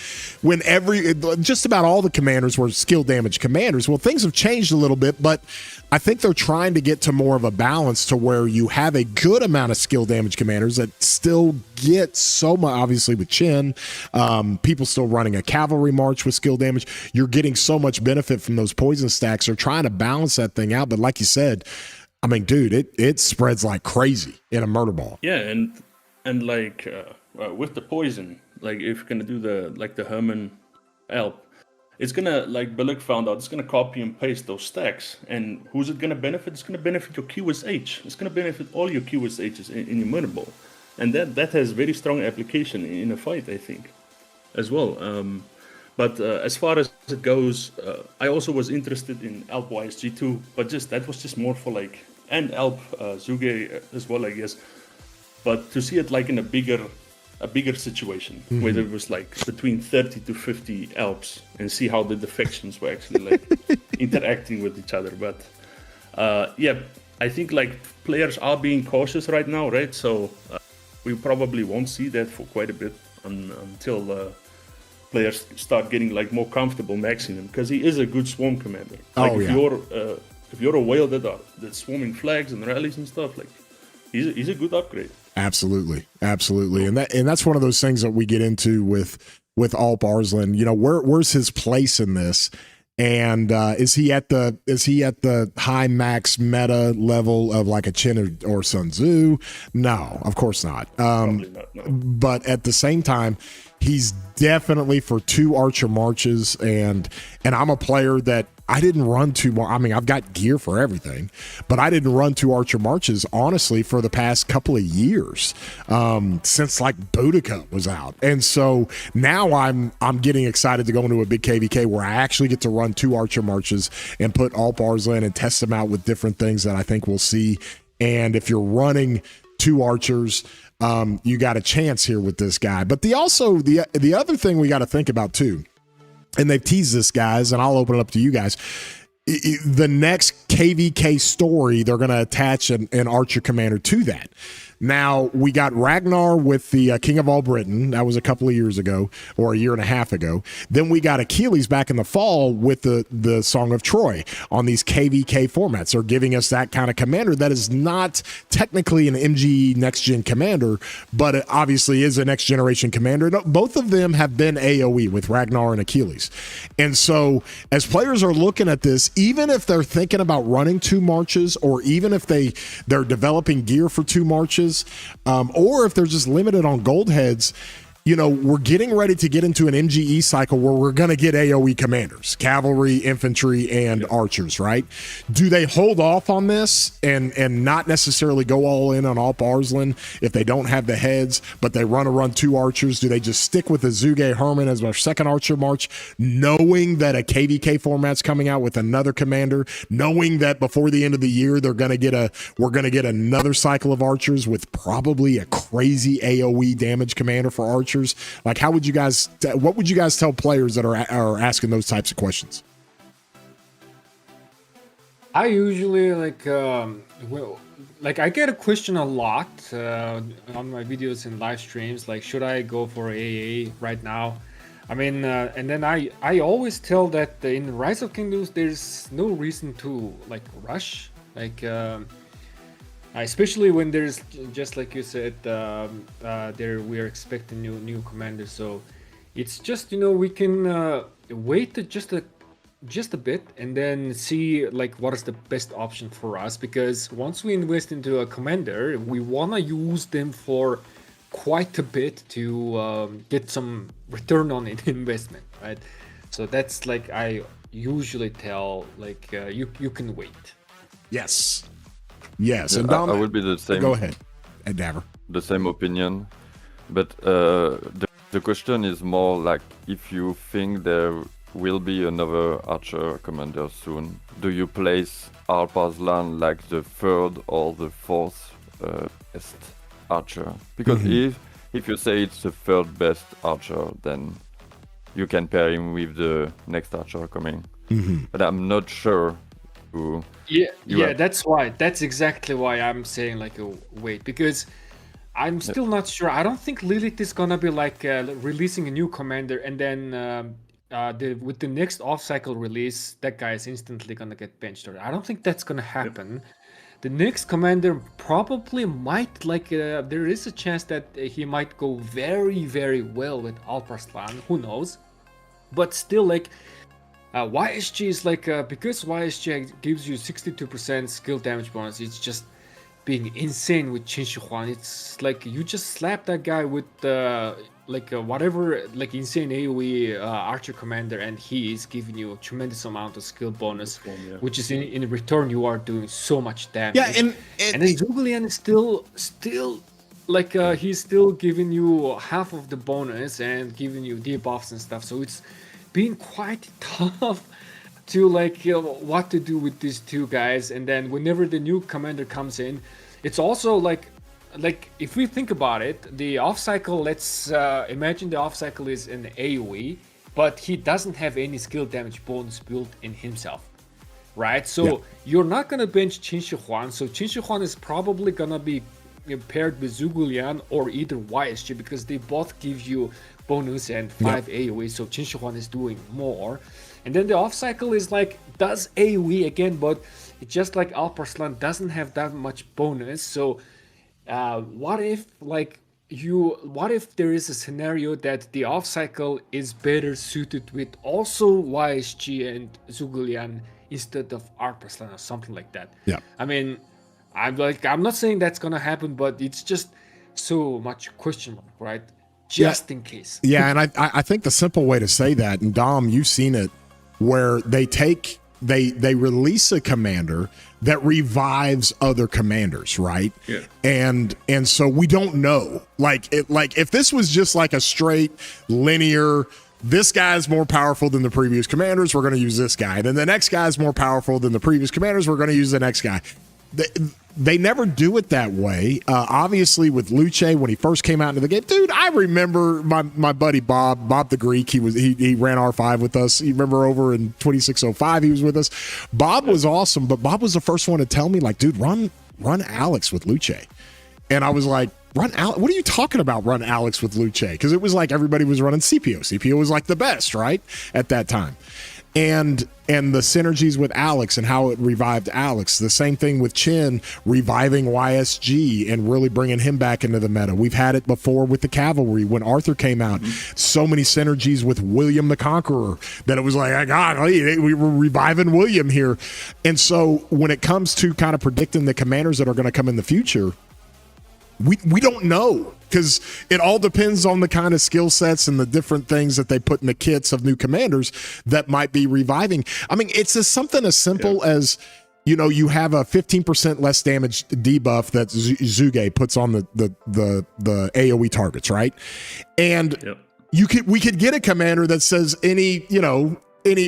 every just about all the commanders were skill damage commanders. Well, things have changed a little bit, but I think they're trying to get to more of a balance to where you have a good amount of skill damage commanders that still get so much. Obviously, with Chin, people still running a cavalry march with skill damage. You're getting so much benefit from those poison stacks. They're trying to balance that thing out, but like you said, I mean, dude, it spreads like crazy in a murder ball. Yeah, and like with the poison, like if you're gonna do the Herman Alp, it's gonna, like Billick found out, it's gonna copy and paste those stacks. And who's it gonna benefit? It's gonna benefit your QSH. It's gonna benefit all your QSHs in your murder ball, and that has very strong application in a fight, I think, as well. But as far as it goes, I also was interested in Alp YSG2, but that was just more for like, and Alp Zuge as well, I guess. But to see it like in a bigger situation, where there was like between 30 to 50 Alps, and see how the defections were actually like interacting with each other. But yeah, I think like players are being cautious right now, right? So we probably won't see that for quite a bit until players start getting like more comfortable maxing him, because he is a good swarm commander. Like if you're a whale that's swarming flags and rallies and stuff, like he's a good upgrade. Absolutely, and that's one of those things that we get into with Alp Arslan. You know, where's his place in this? And is he at the high max meta level of like a Chin or Sun Tzu? No, of course not. Probably not, no. But at the same time, he's definitely for 2 Archer marches, and I'm a player that I didn't run 2 I mean, I've got gear for everything, but I didn't run 2 Archer marches honestly for the past couple of years, since like Boudica was out. And so now I'm getting excited to go into a big KVK where I actually get to run 2 Archer marches and put Alp Arslan and test them out with different things that I think we'll see. And if you're running 2 Archers, you got a chance here with this guy. But the other thing we got to think about too, and they've teased this, guys, and I'll open it up to you guys. The next KVK story, they're going to attach an Archer commander to that. Now, we got Ragnar with the King of All Britain. That was a couple of years ago, or a year and a half ago. Then we got Achilles back in the fall with the Song of Troy on these KVK formats. They're giving us that kind of commander that is not technically an MGE next-gen commander, but it obviously is a next-generation commander. Both of them have been AoE with Ragnar and Achilles. And so as players are looking at this, even if they're thinking about running 2 marches, or even if they're developing gear for 2 marches, or if they're just limited on gold heads, you know, we're getting ready to get into an MGE cycle where we're going to get AoE commanders, cavalry, infantry, and archers, right? Do they hold off on this and not necessarily go all in on Alp Arslan if they don't have the heads, but they run 2 archers? Do they just stick with the Zuge Herman as our second archer march, knowing that a KVK format's coming out with another commander, knowing that before the end of the year we're going to get another cycle of archers with probably a crazy AoE damage commander for archers? Like, what would you guys tell players that are asking those types of questions? I usually I get a question a lot on my videos and live streams, like, should I go for AA right now? I mean, and then I always tell that in Rise of Kingdoms there's no reason to like rush, like especially when there's, just like you said, we're expecting new commanders. So it's just, you know, we can wait just a bit and then see like what is the best option for us, because once we invest into a commander, we want to use them for quite a bit to get some return on investment, right? So that's like I usually tell, like, you can wait. Yes, Yeah, and Dom, I would be the same. Go ahead, Daver. The same opinion, but the question is more like, if you think there will be another archer commander soon, do you place Alp Arslan like the 3rd or the 4th best archer? Because if you say it's the 3rd best archer, then you can pair him with the next archer coming. Mm-hmm. But I'm not sure who. Yeah, that's exactly why I'm saying like wait, because I'm still not sure. I don't think Lilith is gonna be like releasing a new commander and then with the next off-cycle release, that guy is instantly gonna get benched. I don't think that's gonna happen. The next commander probably might like. There is a chance that he might go very, very well with Alparslan. Who knows? But still, like YSG is like because YSG gives you 62% skill damage bonus. It's just being insane with Qin Shi Huang. It's like you just slap that guy with whatever like insane AoE archer commander, and he is giving you a tremendous amount of skill bonus, which is in return you are doing so much damage. Yeah, and then Zhuge is still like he's still giving you half of the bonus and giving you debuffs and stuff. So it's been quite tough to like what to do with these two guys. And then whenever the new commander comes in, it's also like if we think about it, the off cycle, let's imagine the off cycle is an AoE, but he doesn't have any skill damage bonus built in himself, right? So you're not gonna bench Qin Shi Huang, so Qin Shi Huang is probably gonna be paired with Zhuge Liang or either YSG, because they both give you bonus and 5 AoE, so Qin Shi Huang is doing more. And then the off cycle is like does AoE again, but it's just like Alparslan doesn't have that much bonus. So what if there is a scenario that the off cycle is better suited with also YSG and Zhuge Liang instead of Alparslan or something like that? Yeah. I mean, I'm not saying that's gonna happen, but it's just so much question mark, right? Just in case. Yeah, and I think the simple way to say that, and Dom, you've seen it, where they release a commander that revives other commanders, right? Yeah. And so we don't know. Like if this was just like a straight linear, this guy's more powerful than the previous commanders, we're going to use this guy. Then the next guy's more powerful than the previous commanders, we're going to use the next guy. They never do it that way. Obviously, with Luce, when he first came out into the game, dude, I remember my buddy Bob the Greek. He ran R5 with us. You remember over in 2605, he was with us. Bob was awesome, but Bob was the first one to tell me, like, dude, run Alex with Luce. And I was like, run Alex? What are you talking about? Run Alex with Luce? Because it was like everybody was running CPO. CPO was like the best, right, at that time. And the synergies with Alex and how it revived Alex. The same thing with Chin reviving YSG and really bringing him back into the meta. We've had it before with the Cavalry when Arthur came out. So many synergies with William the Conqueror that it was like, God, we were reviving William here. And so when it comes to kind of predicting the commanders that are going to come in the future, we don't know, because it all depends on the kind of skill sets and the different things that they put in the kits of new commanders that might be reviving. I mean, it's something as simple as, you have a 15% less damage debuff that Zhuge puts on the AoE targets, right? And we could get a commander that says any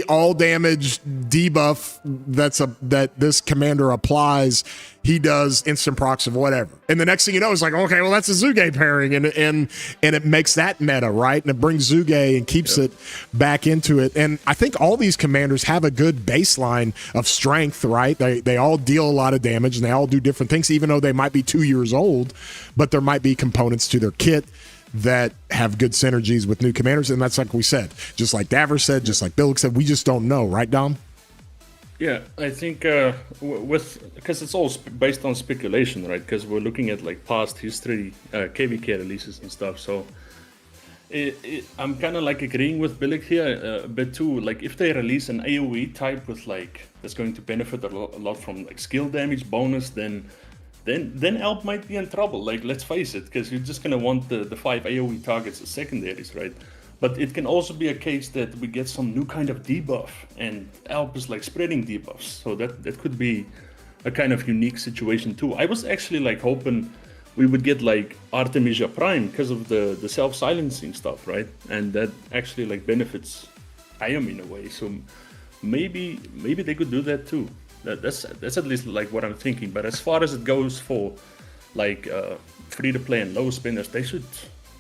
all damage debuff that this commander applies, he does instant procs of whatever. And the next thing you know is like, okay, well, that's a Zhuge pairing, and it makes that meta, right? And it brings Zhuge and keeps it back into it. And I think all these commanders have a good baseline of strength, right? They all deal a lot of damage and they all do different things, even though they might be 2 years old, but there might be components to their kit that have good synergies with new commanders. And that's like we said, just like Daver said, just like Billick said, we just don't know, right, Dom? Yeah, I think because it's all based on speculation, right? Because we're looking at like past history, KVK releases and stuff. So I'm kind of like agreeing with Billick here a bit too. Like if they release an AoE type with like that's going to benefit a lot from like skill damage bonus, then Alp might be in trouble. Like, let's face it, because you're just gonna want the 5 AoE targets as secondaries, right? But it can also be a case that we get some new kind of debuff, and Alp is like spreading debuffs, so that could be a kind of unique situation too. I was actually like hoping we would get like Artemisia Prime because of the self-silencing stuff, right? And that actually like benefits Iam in a way. So maybe they could do that too. That's at least like what I'm thinking. But as far as it goes for like free to play and low spinners, they should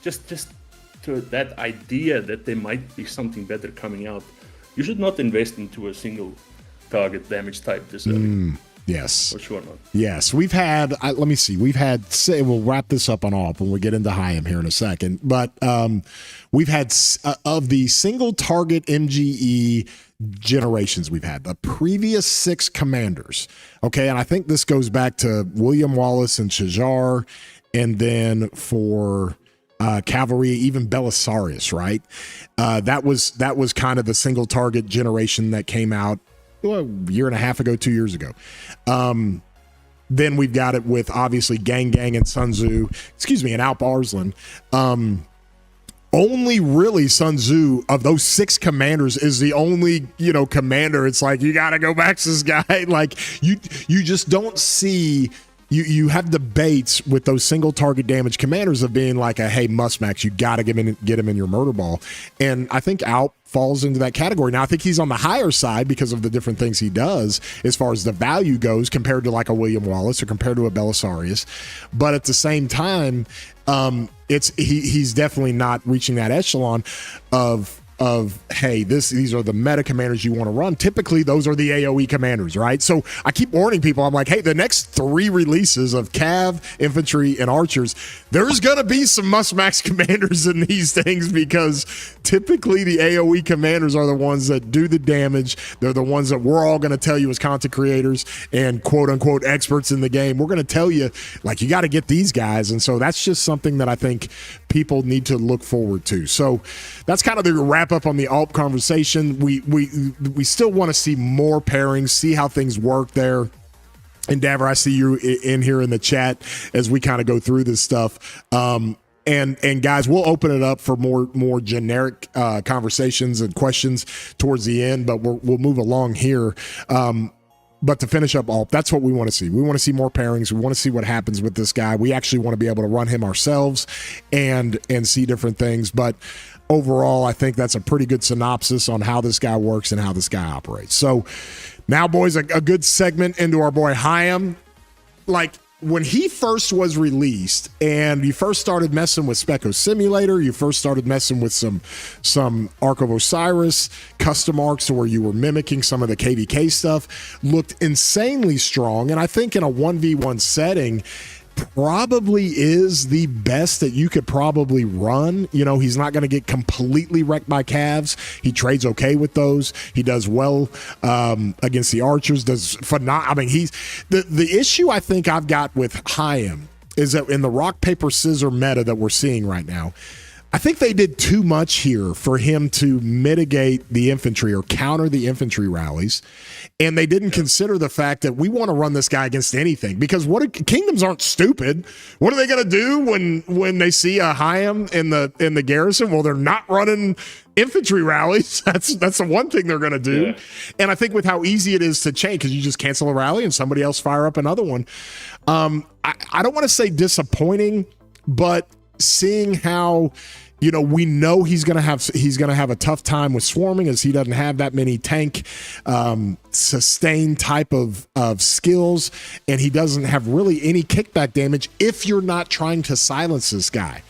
just to that idea that there might be something better coming out, you should not invest into a single target damage type this early. Yes. For sure not. Yes, we've had. Let me see. We've had. We'll wrap this up on AWP when we get into Hayam here in a second. But we've had of the single target MGE generations we've had the previous 6 commanders. Okay, and I think this goes back to William Wallace and Shajar, and then for cavalry, even Belisarius. Right, that was kind of the single target generation that came out a year and a half ago, 2 years ago. Then we've got it with obviously Gang Gang and Sun Tzu, and Alp Arslan. Only really Sun Tzu of those 6 commanders is the only, commander. It's like, you got to go back to this guy. Like you just don't see. You have debates with those single target damage commanders of being like hey, must max, you got to get him in your murder ball. And I think Alp falls into that category. Now, I think he's on the higher side because of the different things he does as far as the value goes compared to like a William Wallace or compared to a Belisarius. But at the same time, he's definitely not reaching that echelon of hey, these are the meta commanders you want to run. Typically, those are the AoE commanders, right? So I keep warning people. I'm like, hey, the next 3 releases of Cav, Infantry, and Archers, there's going to be some must-max commanders in these things because typically the AoE commanders are the ones that do the damage. They're the ones that we're all going to tell you as content creators and quote-unquote experts in the game. We're going to tell you, like, you got to get these guys. And so that's just something that I think people need to look forward to. So that's kind of the wrap up on the ALP conversation. We still want to see more pairings, see how things work there. And Daver, I see you in here in the chat as we kind of go through this stuff. And guys, we'll open it up for more generic conversations and questions towards the end, but we'll move along here. But to finish up ALP, that's what we want to see. We want to see more pairings. We want to see what happens with this guy. We actually want to be able to run him ourselves and see different things. But overall, I think that's a pretty good synopsis on how this guy works and how this guy operates. So now, boys, a good segment into our boy Hayam. Like, when he first was released and you first started messing with Specco Simulator, you first started messing with some Ark of Osiris custom arcs where you were mimicking some of the KVK stuff, looked insanely strong. And I think in a 1v1 setting, probably is the best that you could probably run. He's not going to get completely wrecked by calves. He trades okay with those. He does well against the archers. Does phenomenal. I mean, he's the issue I think I've got with Hayam is that in the rock paper scissor meta that we're seeing right now, I think they did too much here for him to mitigate the infantry or counter the infantry rallies. And they didn't consider the fact that we want to run this guy against anything because kingdoms aren't stupid. What are they going to do when they see a Hayam in the garrison? Well, they're not running infantry rallies. That's the one thing they're going to do. Yeah. And I think with how easy it is to change, because you just cancel a rally and somebody else fire up another one. I don't want to say disappointing, but seeing how we know he's gonna have a tough time with swarming as he doesn't have that many tank sustain type of skills, and he doesn't have really any kickback damage if you're not trying to silence this guy.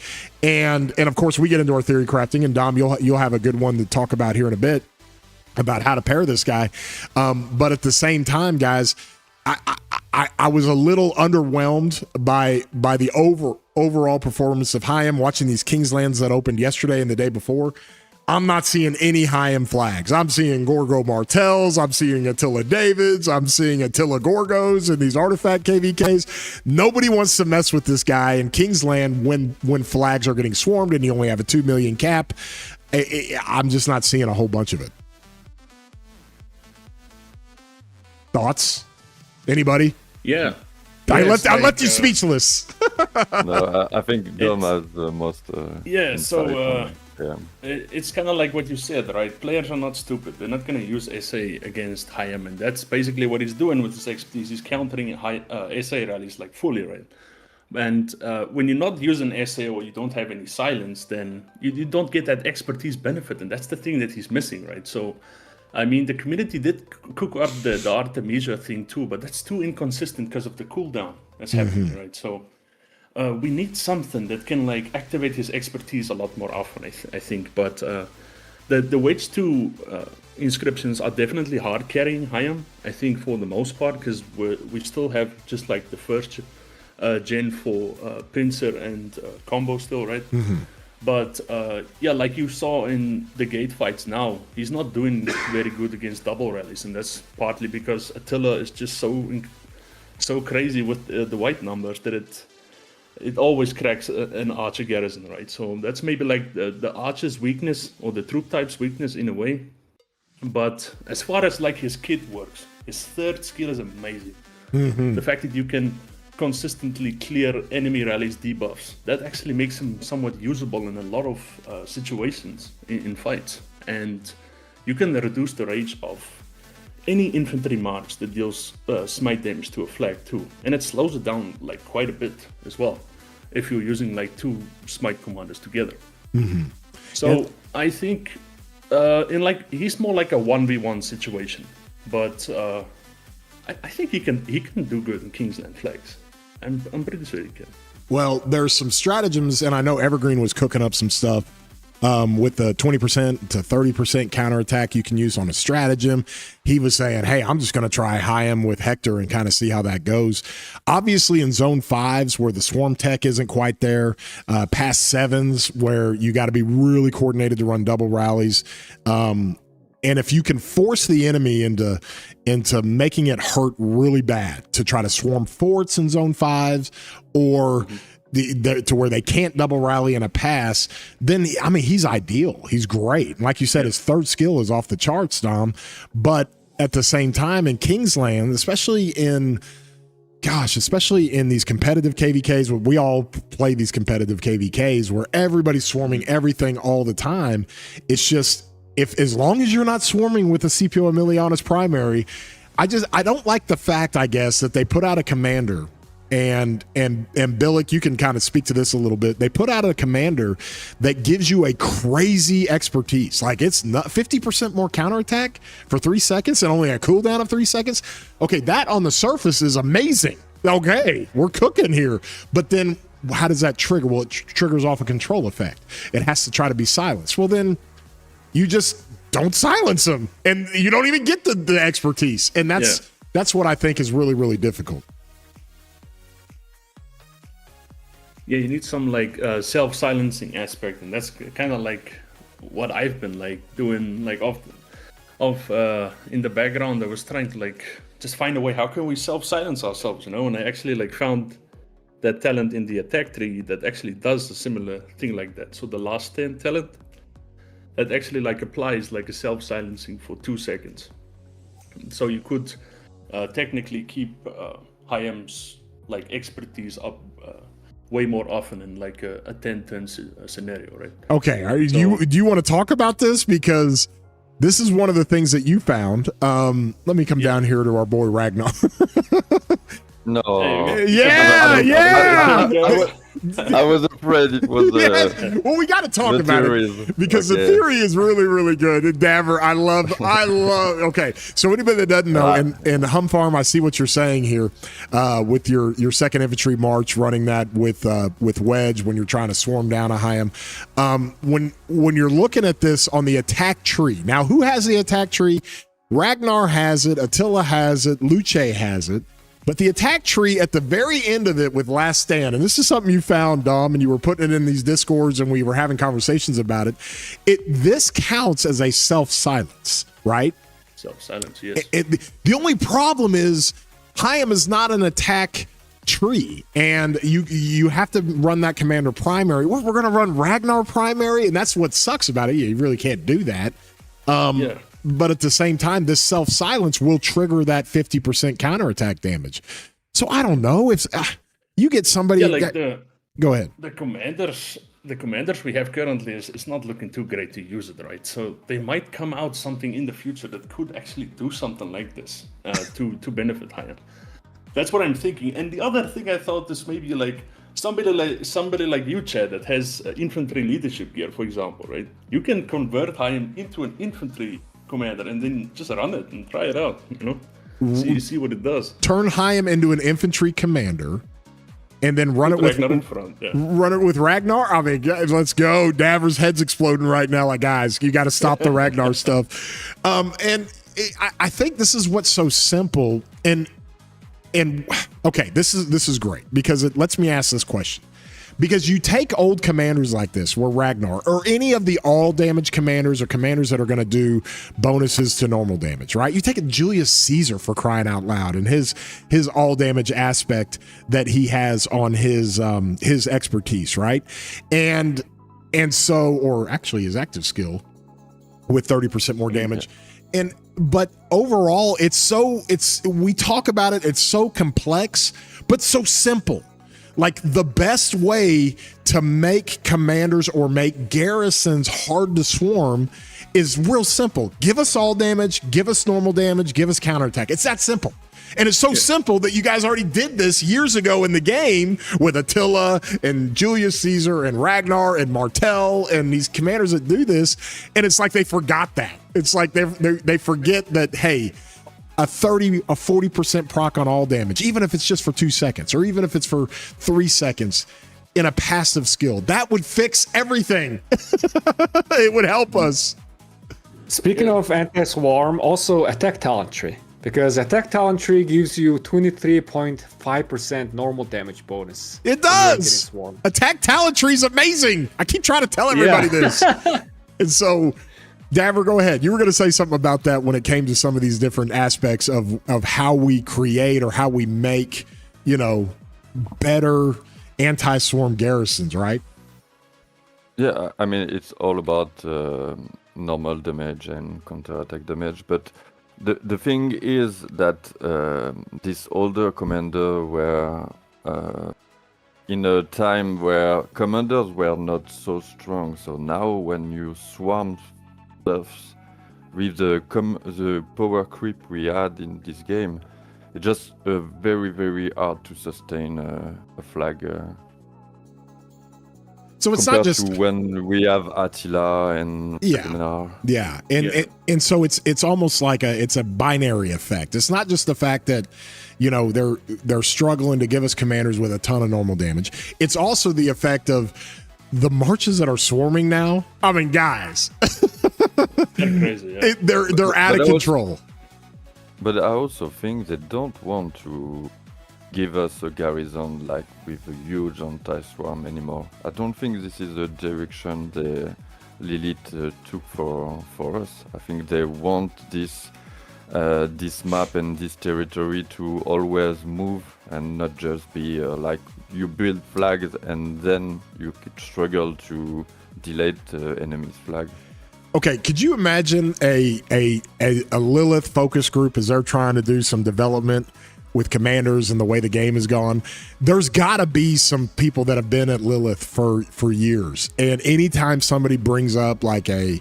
And of course we get into our theory crafting, and Dom, you'll have a good one to talk about here in a bit about how to pair this guy. But at the same time, guys, I was a little underwhelmed by the overall performance of Hayam. Watching these Kingslands that opened yesterday and the day before, I'm not seeing any Hayam flags. I'm seeing Gorgo Martells. I'm seeing Attila Davids. I'm seeing Attila Gorgos and these artifact KVKs. Nobody wants to mess with this guy in Kingsland when flags are getting swarmed and you only have a 2 million cap. I'm just not seeing a whole bunch of it. Thoughts? Anybody? Yeah. I left you speechless. No, I think Dom has the most. It's kind of like what you said, right? Players are not stupid. They're not going to use SA against Hayam, and that's basically what he's doing with his expertise. He's countering SA rallies like fully, right? And when you're not using SA or you don't have any silence, then you don't get that expertise benefit, and that's the thing that he's missing, right? So, I mean, the community did cook up the Artemisia thing too, but that's too inconsistent because of the cooldown that's happening, right? So we need something that can like activate his expertise a lot more often. I think, but the Wedge 2 inscriptions are definitely hard carrying Hayam. I think for the most part, because we still have just like the first gen for pincer and combo still, right? But yeah, like you saw in the gate fights now, he's not doing very good against double rallies, and that's partly because Attila is just so crazy with the white numbers that it always cracks an archer garrison, right? So that's maybe like the archer's weakness or the troop type's weakness in a way. But as far as like his kit works, his third skill is amazing. The fact that you can consistently clear enemy rallies debuffs, that actually makes him somewhat usable in a lot of situations in fights. And you can reduce the rage of any infantry march that deals smite damage to a flag too, and it slows it down like quite a bit as well if you're using like 2 smite commanders together. So I think in like he's more like a 1v1 situation, but I think he can do good in Kingsland flags. I'm pretty sure he can. Well, there's some stratagems, and I know Evergreen was cooking up some stuff with the 20% to 30% counterattack you can use on a stratagem. He was saying, hey, I'm just going to try Hayam with Hector and kind of see how that goes. Obviously, in zone 5s where the swarm tech isn't quite there, past 7s where you got to be really coordinated to run double rallies. And if you can force the enemy into making it hurt really bad to try to swarm forts in zone 5s or to where they can't double rally in a pass, then I mean he's ideal. He's great. And like you said, his third skill is off the charts, Dom. But at the same time, in Kingsland, especially in these competitive KVKs, where we all play these competitive KVKs where everybody's swarming everything all the time, it's just as long as you're not swarming with a Scipio Emilianus primary, I don't like the fact, I guess, that they put out a commander. And Billick, you can kind of speak to this a little bit. They put out a commander that gives you a crazy expertise. Like it's not 50% more counterattack for 3 seconds and only a cooldown of 3 seconds. Okay, that on the surface is amazing. Okay, we're cooking here. But then how does that trigger? Well, it triggers off a control effect. It has to try to be silenced. Well, then you just don't silence them, and you don't even get the expertise. And that's what I think is really, really difficult. Yeah, you need some like self-silencing aspect, and that's kind of like what I've been like doing, like in the background. I was trying to like just find a way, how can we self-silence ourselves, you know? And I actually like found that talent in the attack tree that actually does a similar thing like that. So the last 10 talent that actually like applies like a self-silencing for 2 seconds. So you could technically keep Hayam's like expertise up way more often in like a 10-turn scenario, right? Okay, do you want to talk about this? Because this is one of the things that you found. Let me come down here to our boy Ragnar. No. I was afraid it was. Well, we got to talk about it because the theory is really, really good. And Daver, I love. Okay, so anybody that doesn't know, and Hum Farm, I see what you're saying here with your second infantry march, running that with Wedge when you're trying to swarm down a Hayam. When you're looking at this on the attack tree, now who has the attack tree? Ragnar has it. Attila has it. Luce has it. But the attack tree at the very end of it with Last Stand, and this is something you found, Dom, and you were putting it in these Discords and we were having conversations about it. This counts as a self-silence, right? Self-silence, yes. The only problem is Hayam is not an attack tree, and you have to run that commander primary. Well, we're going to run Ragnar primary, and that's what sucks about it. You really can't do that. But at the same time, this self-silence will trigger that 50% counterattack damage. So I don't know if you get somebody. Go ahead. The commanders we have currently is not looking too great to use it, right? So they might come out something in the future that could actually do something like this to benefit Hayam. That's what I'm thinking. And the other thing I thought is maybe like somebody like you, Chad, that has infantry leadership gear, for example, right? You can convert Hayam into an infantry commander and then just run it and try it out, you know? See what it does. Turn Hayam into an infantry commander and then run it with Ragnar in front. Yeah. run it with Ragnar. I mean, guys, let's go. Daver's head's exploding right now. Like, guys, you got to stop the Ragnar stuff. I think this is what's so simple. And okay, this is great because it lets me ask this question. Because you take old commanders like this, where Ragnar, or any of the all damage commanders or commanders that are going to do bonuses to normal damage, right? You take a Julius Caesar, for crying out loud, and his all damage aspect that he has on his expertise, right? And so, or actually his active skill with 30% more damage. But overall, we talk about it, it's so complex, but so simple. Like, the best way to make commanders or make garrisons hard to swarm is real simple. Give us all damage, give us normal damage, give us counterattack. It's that simple. And it's so simple that you guys already did this years ago in the game with Attila and Julius Caesar and Ragnar and Martel and these commanders that do this. And it's like they forgot that. It's like they forget that, hey, a 40% proc on all damage, even if it's just for 2 seconds, or even if it's for 3 seconds in a passive skill, that would fix everything. It would help us. Speaking of anti-swarm, also attack talent tree. Because attack talent tree gives you 23.5% normal damage bonus. It does. Attack talent tree is amazing. I keep trying to tell everybody this. And so, Daver, go ahead. You were going to say something about that when it came to some of these different aspects of how we create or how we make, better anti-swarm garrisons, right? Yeah, I mean, it's all about normal damage and counter-attack damage, but the thing is that this older commander were in a time where commanders were not so strong, so now when you swarm stuff with the power creep we had in this game, it's just very, very hard to sustain a flag. So it's not just to when we have Attila and Ragnar. Yeah, and so it's almost like it's a binary effect. It's not just the fact that they're struggling to give us commanders with a ton of normal damage. It's also the effect of the marches that are swarming now. I mean, guys, they're crazy. Yeah. They're out of control. But I also think they don't want to give us a garrison like with a huge anti-swarm anymore. I don't think this is the direction the Lilith took for us. I think they want this map and this territory to always move and not just be like you build flags and then you could struggle to delete the enemy's flag. Okay, could you imagine a Lilith focus group as they're trying to do some development with commanders and the way the game has gone? There's got to be some people that have been at Lilith for years, and anytime somebody brings up like a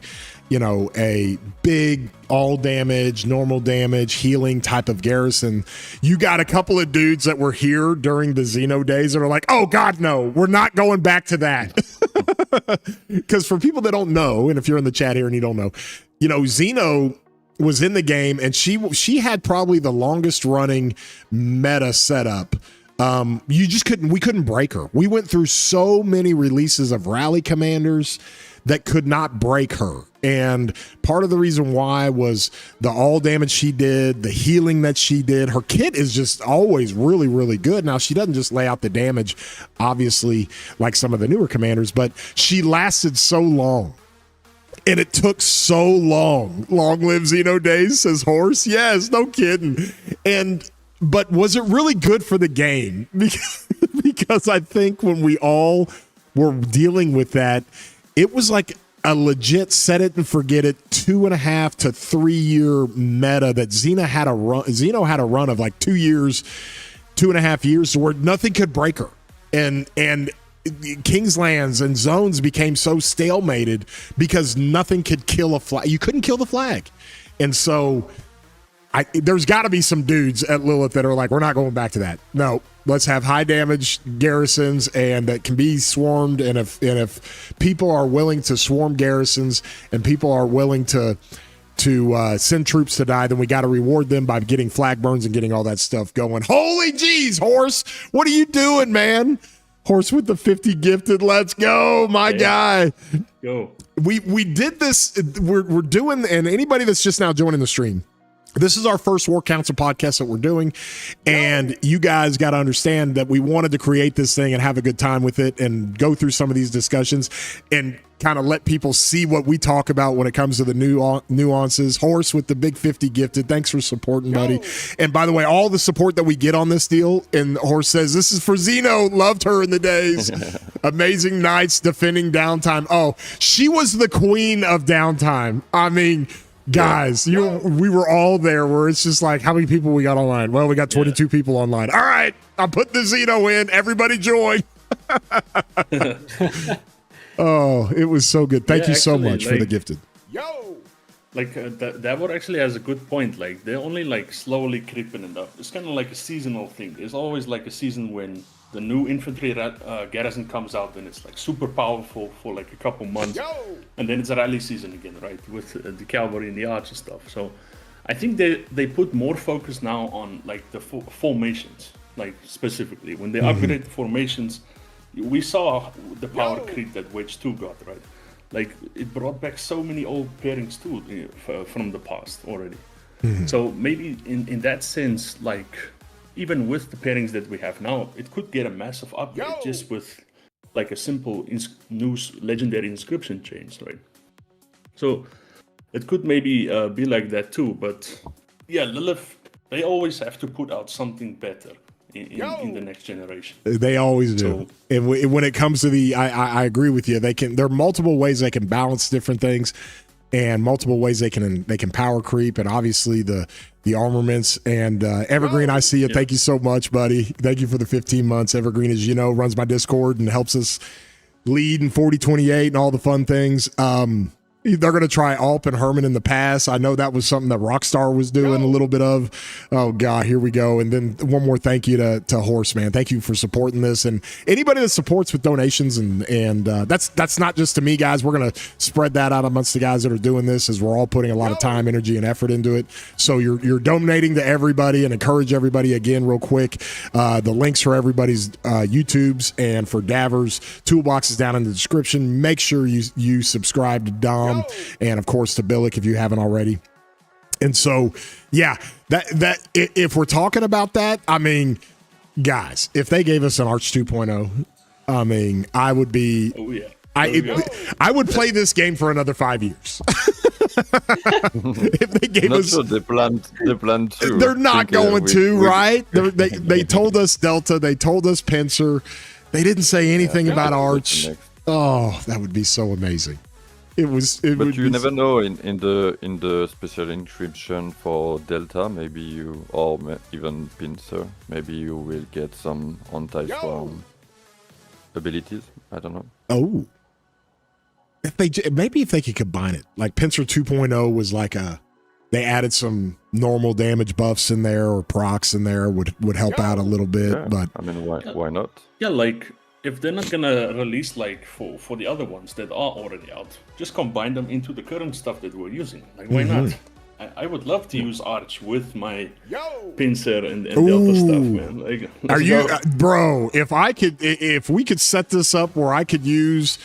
big all damage, normal damage, healing type of garrison, you got a couple of dudes that were here during the Xeno days that are like, oh God, no, we're not going back to that. Because for people that don't know, and if you're in the chat here and you don't know, Xeno was in the game, and she had probably the longest running meta setup. We couldn't break her. We went through so many releases of rally commanders that could not break her. And part of the reason why was the all damage she did, the healing that she did. Her kit is just always really, really good. Now, she doesn't just lay out the damage, obviously, like some of the newer commanders, but she lasted so long. And it took so long. Long live Xeno days, says Horse. Yes, no kidding. But was it really good for the game? Because I think when we all were dealing with that, it was like a legit set it and forget it 2.5 to 3 year meta that Xeno had a run of like 2 years, 2.5 years, where nothing could break her. And Kingslands and zones became so stalemated because nothing could kill a flag. You couldn't kill the flag. And so there's got to be some dudes at Lilith that are like, we're not going back to that. No, let's have high damage garrisons and that can be swarmed. And if people are willing to swarm garrisons and people are willing to to send troops to die, then we got to reward them by getting flag burns and getting all that stuff going. Holy jeez, Horse, what are you doing, man? Horse with the 50 gifted. Let's go, my guy. Go. We did this. We're doing, and anybody that's just now joining the stream, this is our first War Council podcast that we're doing, and you guys got to understand that we wanted to create this thing and have a good time with it and go through some of these discussions and kind of let people see what we talk about when it comes to the new nuances. Horse with the big 50 gifted. Thanks for supporting, buddy. And by the way, all the support that we get on this deal, and Horse says, this is for Zeno. Loved her in the days. Amazing nights defending downtime. Oh, she was the queen of downtime. I mean, guys, we were all there where it's just like, how many people we got online? Well, we got 22 people online. All right, I'll put the Zeno in. Everybody join. Oh, it was so good. Thank you so much for the gifted. Like Davor actually has a good point. Like they're only like slowly creeping it up. It's kind of like a seasonal thing. There's always like a season when the new infantry garrison comes out and it's like super powerful for like a couple months, and then it's a rally season again, right? With the cavalry and the archer stuff. So I think they put more focus now on like the formations, like specifically when they upgrade the formations. We saw the power creep that Wedge 2 got, right? Like it brought back so many old pairings too from the past already. So maybe in that sense, like even with the pairings that we have now, it could get a massive upgrade just with like a simple new legendary inscription change, right? So it could maybe be like that too. But yeah, Lilith, they always have to put out something better in the next generation. They always do. So, and when it comes to I agree with you. There are multiple ways they can balance different things, and multiple ways they can power creep, and obviously the armaments and Evergreen. I see you. Thank you so much, buddy. Thank you for the 15 months. Evergreen, as you know, runs my Discord and helps us lead in 4028 and all the fun things. They're going to try Alp and Herman in the pass. I know that was something that Rockstar was doing a little bit of. Oh, God, here we go. And then one more thank you to Horse, man. Thank you for supporting this. And anybody that supports with donations, and that's not just to me, guys. We're going to spread that out amongst the guys that are doing this, as we're all putting a lot of time, energy, and effort into it. So you're donating to everybody, and encourage everybody again real quick. The links for everybody's YouTubes and for Davor's toolbox is down in the description. Make sure you subscribe to Dom. And of course to Billick if you haven't already. And so, yeah, that if we're talking about that, I mean, guys, if they gave us an Arch 2.0, I mean, I would be. Oh yeah. I would play this game for another 5 years. If they gave us, sure they plan to. They're not going to, right? They told us Delta. They told us Pincer. They didn't say anything about Arch. Oh, that would be so amazing. But you never know in the special inscription for Delta, maybe you, or even Pincer, maybe you will get some anti-swarm abilities. I don't know. Oh, if they could combine it, like Pincer 2.0 was like they added some normal damage buffs in there or procs in there would help out a little bit. Yeah, but I mean, why not? Yeah, like. If they're not gonna release like for the other ones that are already out, just combine them into the current stuff that we're using. Like why not? I would love to use Arch with my Pincer and Delta stuff, man. Like, are you, bro? If we could set this up where I could use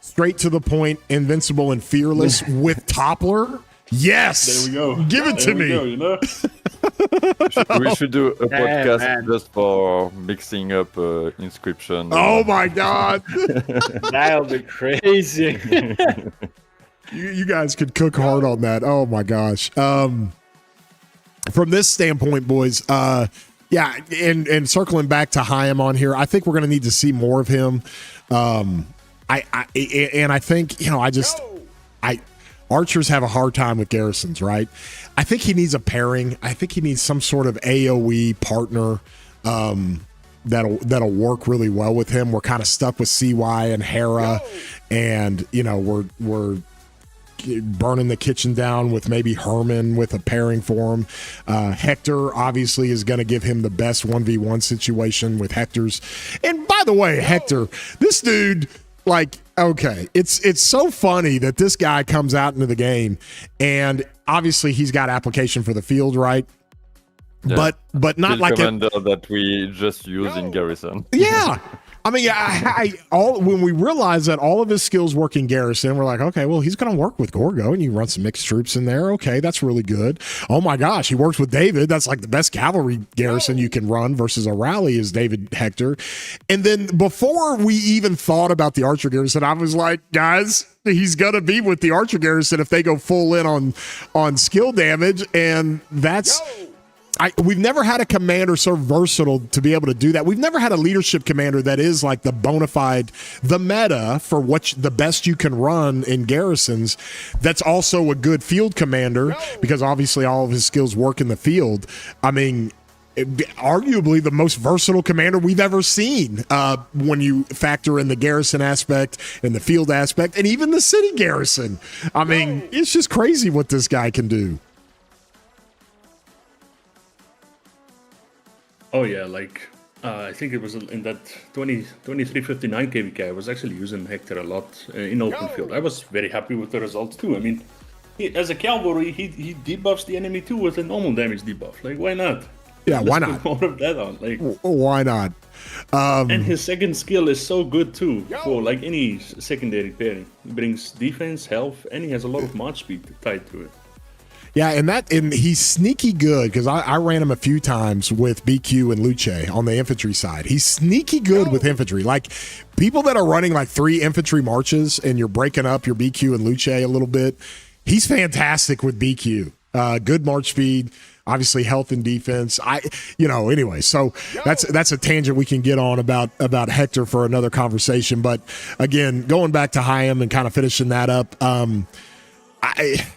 straight to the point, Invincible and Fearless with Toppler. Yes, there we go. Give it to me. Go, you know? We should do a podcast just for mixing up inscription. Oh my God, that'll be crazy. you guys could cook hard on that. Oh my gosh. From this standpoint, boys, yeah, and circling back to Chaim on here, I think we're going to need to see more of him. I think, you know, Archers have a hard time with garrisons, right? I think he needs a pairing. I think he needs some sort of AoE partner that'll work really well with him. We're kind of stuck with CY and Hera, and you know we're burning the kitchen down with maybe Herman with a pairing for him. Hector obviously is going to give him the best 1v1 situation with Hector's. And by the way, Hector, this dude like, okay, it's so funny that this guy comes out into the game, and obviously he's got application for the field, right? Yeah. But not Field like commander that we just use in Garrison. yeah. I mean, when we realized that all of his skills work in Garrison, we're like, okay, well, he's going to work with Gorgo, and you run some mixed troops in there. Okay, that's really good. Oh my gosh, he works with David. That's like the best cavalry Garrison you can run versus a rally is David Hector. And then before we even thought about the Archer Garrison, I was like, guys, he's going to be with the Archer Garrison if they go full in on skill damage, and that's. We've never had a commander so versatile to be able to do that. We've never had a leadership commander that is like the bona fide, the meta for the best you can run in garrisons. That's also a good field commander because obviously all of his skills work in the field. I mean, arguably the most versatile commander we've ever seen when you factor in the garrison aspect and the field aspect and even the city garrison. I mean, it's just crazy what this guy can do. Oh yeah, like I think it was in that 2359 KVK. I was actually using Hector a lot in open field. I was very happy with the results too. I mean, as a cavalry, he debuffs the enemy too with a normal damage debuff. Like, why not? Yeah, why Let's not? put more of that on. Like, why not? And his second skill is so good too for like any secondary pairing. He brings defense, health, and he has a lot of march speed tied to it. Yeah, and he's sneaky good because I ran him a few times with BQ and Luce on the infantry side. He's sneaky good with infantry. Like people that are running like 3 infantry marches and you're breaking up your BQ and Luce a little bit, he's fantastic with BQ. Good march speed, obviously health and defense. Anyway, so that's a tangent we can get on about Hector for another conversation. But again, going back to Hyam and kind of finishing that up,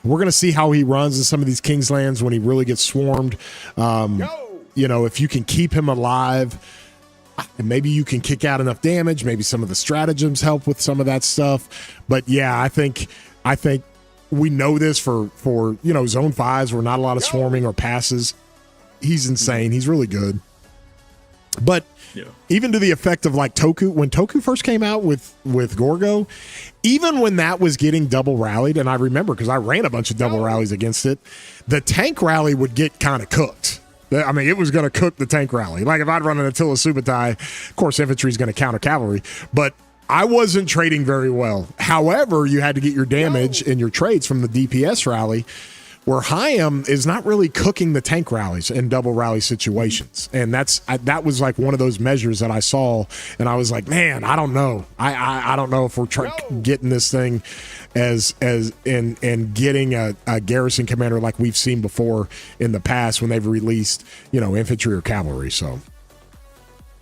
we're going to see how he runs in some of these Kingslands when he really gets swarmed. If you can keep him alive, maybe you can kick out enough damage. Maybe some of the stratagems help with some of that stuff. But yeah, I think we know this for zone 5s where not a lot of swarming or passes. He's insane. He's really good. But even to the effect of like Toku, when Toku first came out with Gorgo, even when that was getting double rallied, and I remember because I ran a bunch of double rallies against it, the tank rally would get kind of cooked. I mean, it was going to cook the tank rally. Like if I'd run an Attila Subutai, of course, infantry is going to counter cavalry, but I wasn't trading very well. However, you had to get your damage and your trades from the DPS rally, where Hyam is not really cooking the tank rallies in double rally situations. And that was like one of those measures that I saw, and I was like, man, I don't know. I don't know if we're getting this thing as getting a garrison commander like we've seen before in the past when they've released, infantry or cavalry. So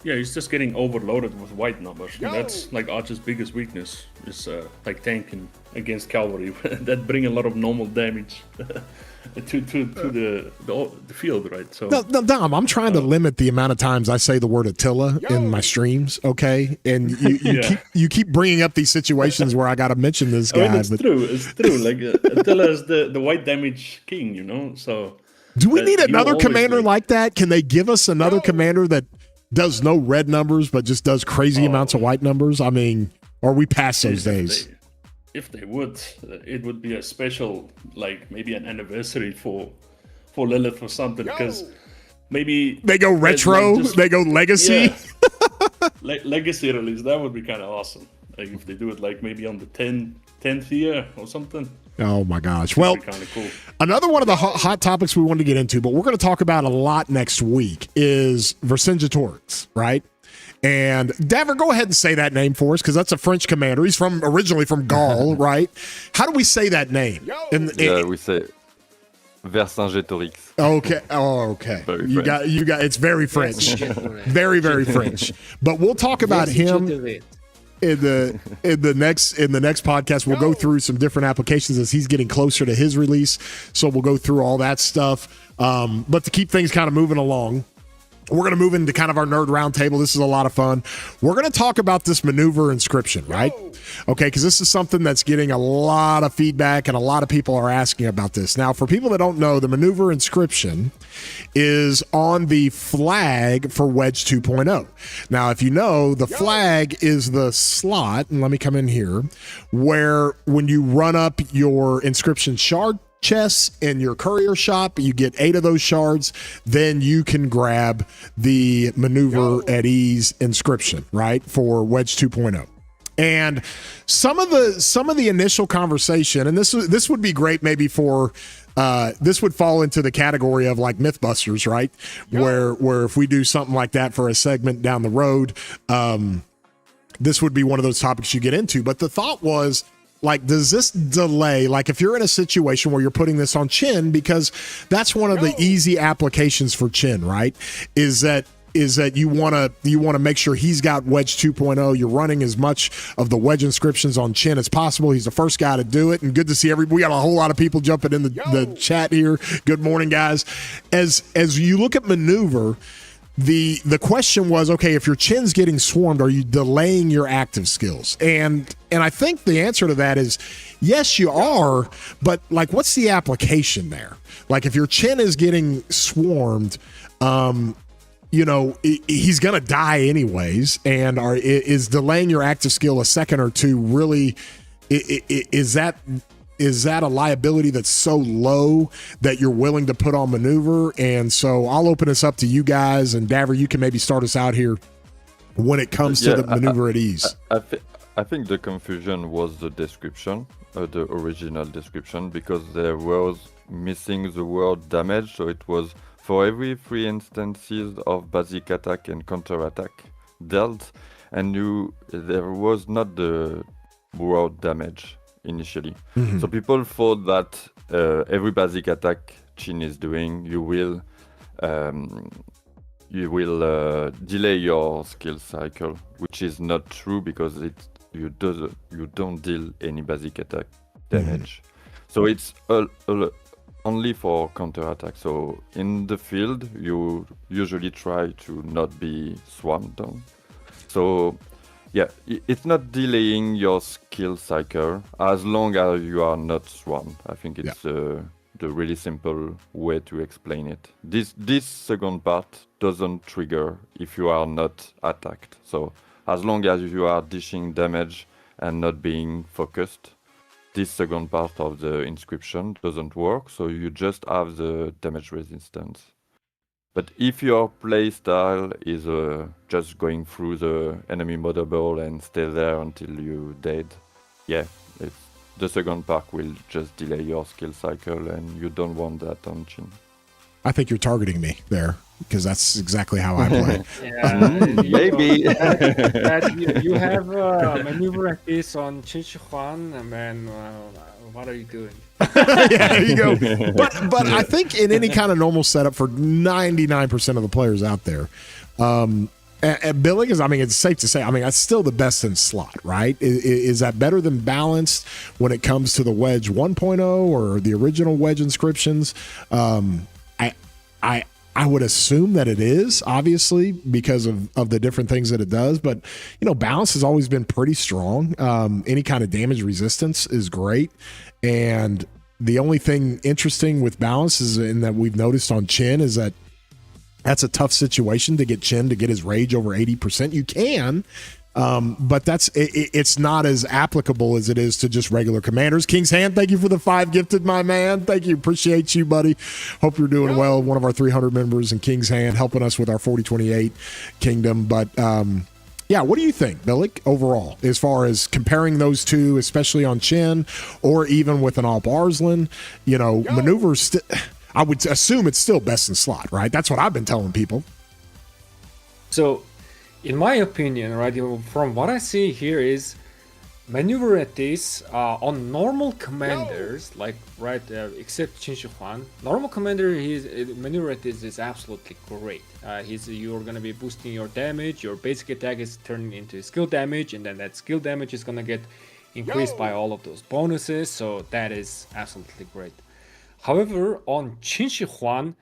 yeah, he's just getting overloaded with white numbers. And that's like Archer's biggest weakness is like tanking against cavalry that bring a lot of normal damage to the field, right? So no, Dom, I'm trying to limit the amount of times I say the word Attila in my streams, okay? And you keep bringing up these situations where I got to mention this guy. I mean, it's true. Like Attila is the white damage king, So do we need another commander like that? Can they give us another commander that does no red numbers but just does crazy amounts of white numbers? I mean, are we past those days? If they would, it would be a special, like maybe an anniversary for Lilith or something, because maybe they go retro, they go legacy. Yeah. Legacy release, that would be kind of awesome. Like if they do it like maybe on the 10th year or something. Oh my gosh. Well, kind of cool. Another one of the hot topics we wanted to get into, but we're going to talk about a lot next week, is Vercingetorix, right? And Daver, go ahead and say that name for us, because that's a French commander. He's originally from Gaul, right? How do we say that name? We say Vercingetorix. Okay. Oh, okay. You got. It's very French. Very, very French. But we'll talk about him in the next podcast. We'll go through some different applications as he's getting closer to his release. So we'll go through all that stuff. But to keep things kind of moving along, we're going to move into kind of our nerd roundtable. This is a lot of fun. We're going to talk about this maneuver inscription, right? Okay, because this is something that's getting a lot of feedback and a lot of people are asking about this. Now, for people that don't know, the maneuver inscription is on the flag for Wedge 2.0. Now, if you know, the flag is the slot, and let me come in here, where when you run up your inscription shard chests in your courier shop, you get 8 of those shards, then you can grab the maneuver at ease inscription, right, for Wedge 2.0. And some of the initial conversation, and this would be great maybe for this would fall into the category of like Mythbusters, right? Where if we do something like that for a segment down the road, this would be one of those topics you get into. But the thought was, like, does this delay, like if you're in a situation where you're putting this on Chin, because that's one of the easy applications for Chin, right? Is that you want to make sure he's got Wedge 2.0. You're running as much of the Wedge inscriptions on Chin as possible. He's the first guy to do it, and good to see we got a whole lot of people jumping in the chat here. Good morning, guys. As you look at maneuver, the question was, okay, if your Chin's getting swarmed, are you delaying your active skills? And I think the answer to that is yes, you are, but like, what's the application there? Like, if your Chin is getting swarmed, you know, he's gonna die anyways, and is delaying your active skill a second or two really? Is that a liability that's so low that you're willing to put on maneuver? And so I'll open this up to you guys, and Daver, you can maybe start us out here when it comes to the maneuver at ease. I think the confusion was the description, the original description, because there was missing the word damage. So it was for every 3 instances of basic attack and counter attack dealt, and there was not the word damage initially. So people thought that every basic attack Chin is doing, you will delay your skill cycle, which is not true, because you don't deal any basic attack damage. So it's only for counter attack. So in the field, you usually try to not be swarmed down. So yeah, it's not delaying your skill cycle as long as you are not swarmed. I think it's the really simple way to explain it. This second part doesn't trigger if you are not attacked. So as long as you are dishing damage and not being focused, this second part of the inscription doesn't work. So you just have the damage resistance. But if your playstyle is just going through the enemy mother ball and stay there until you dead, the second part will just delay your skill cycle, and you don't want that on Chin. I think you're targeting me there, because that's exactly how I play. Maybe. You have maneuver like this on Chin Shi Huan, and man, what are you doing? Yeah, there you go. But I think in any kind of normal setup for 99% of the players out there, Billy, it's safe to say, that's still the best in slot, right? Is that better than balanced when it comes to the Wedge 1.0 or the original Wedge inscriptions? I would assume that it is, obviously, because of the different things that it does. But, balance has always been pretty strong. Any kind of damage resistance is great. And the only thing interesting with balance is in that we've noticed on Chin is that that's a tough situation to get Chin to get his rage over 80%. You can, but it's not as applicable as it is to just regular commanders. King's Hand, thank you for the 5 gifted, my man. Thank you. Appreciate you, buddy. Hope you're doing well. One of our 300 members in King's Hand, helping us with our 4028 kingdom. But what do you think, Billick, overall, as far as comparing those two, especially on Chin or even with an Alp Arslan? Maneuvers, I would assume it's still best in slot, right? That's what I've been telling people. So, in my opinion, right, from what I see here is maneuver at this on normal commanders, except Chin Shi Huan. Normal commander, maneuver at this is absolutely great. You're gonna be boosting your damage. Your basic attack is turning into skill damage, and then that skill damage is gonna get increased by all of those bonuses. So that is absolutely great. However, on Chin Shi Huan,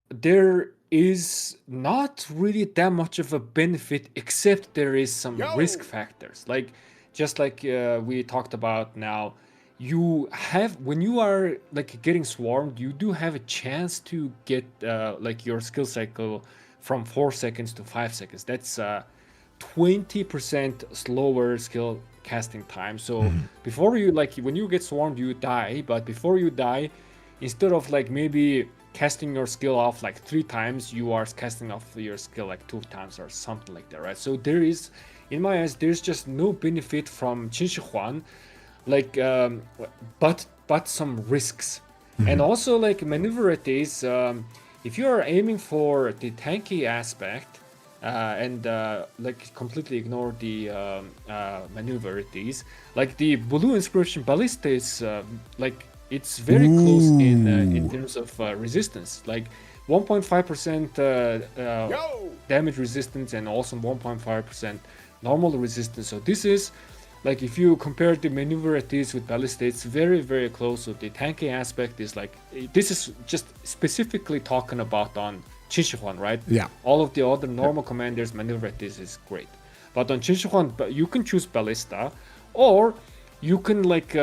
there is not really that much of a benefit, except there is some risk factors. Like just like we talked about now, you have when you are like getting swarmed, you do have a chance to get like your skill cycle from 4 seconds to 5 seconds. That's 20% slower skill casting time. So before you like when you get swarmed, you die. But before you die, instead of like maybe casting your skill off like 3 times, you are casting off your skill like 2 times or something like that, right? So there is, in my eyes, there's just no benefit from Qin Shi Huan, like but some risks. And also like maneuverabilities, if you are aiming for the tanky aspect and like completely ignore the maneuverabilities, like the blue inscription ballista is like it's very close in terms of resistance, like 1.5% damage resistance and also 1.5% normal resistance. So this is like if you compare the maneuverabilities with ballista, it's very, very close. So the tanky aspect is like, this is just specifically talking about on Qin Shi Huan, right? Yeah. All of the other normal commanders, maneuverabilities is great. But on Qin Shi Huan, you can choose ballista, or you can like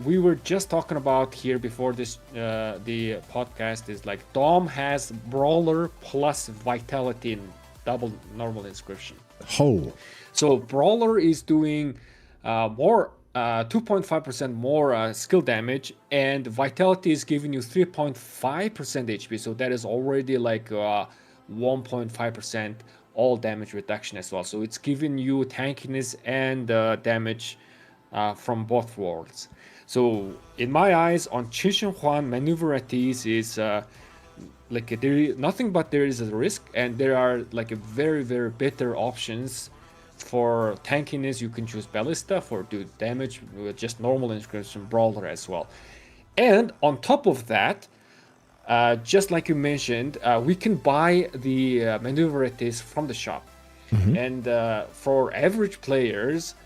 we were just talking about here before this the podcast is like Dom has brawler plus vitality in double normal inscription. Oh. So brawler is doing more 2.5% more skill damage, and vitality is giving you 3.5% HP. So that is already like 1.5% all damage reduction as well. So it's giving you tankiness and damage from both worlds. So in my eyes, on Qin Shi Huan, maneuverabilities is like there nothing but there is a risk, and there are like a very, very better options. For tankiness, you can choose ballista. For do damage, with just normal inscription brawler as well. And on top of that, just like you mentioned, we can buy the maneuverabilities from the shop. And for average players,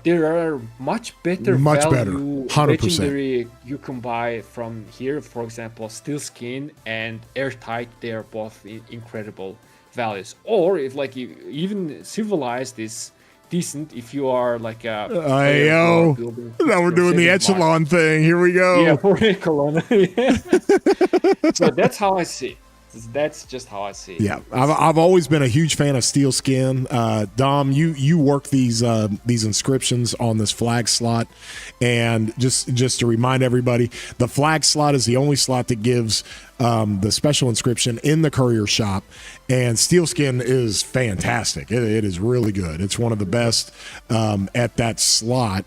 there are much better value 100%. legendary you can buy from here. For example, Steel Skin and Airtight, they are both incredible values. Or if like you, even Civilized is decent if you are like a now we're doing the echelon thing. Here we go. Yeah, for echelon. So that's how I see it. That's just how I see it. Yeah, I've always been a huge fan of Steel Skin. Dom, you work these inscriptions on this flag slot, and just to remind everybody, the flag slot is the only slot that gives the special inscription in the courier shop, and Steel Skin is fantastic. It is really good. It's one of the best at that slot.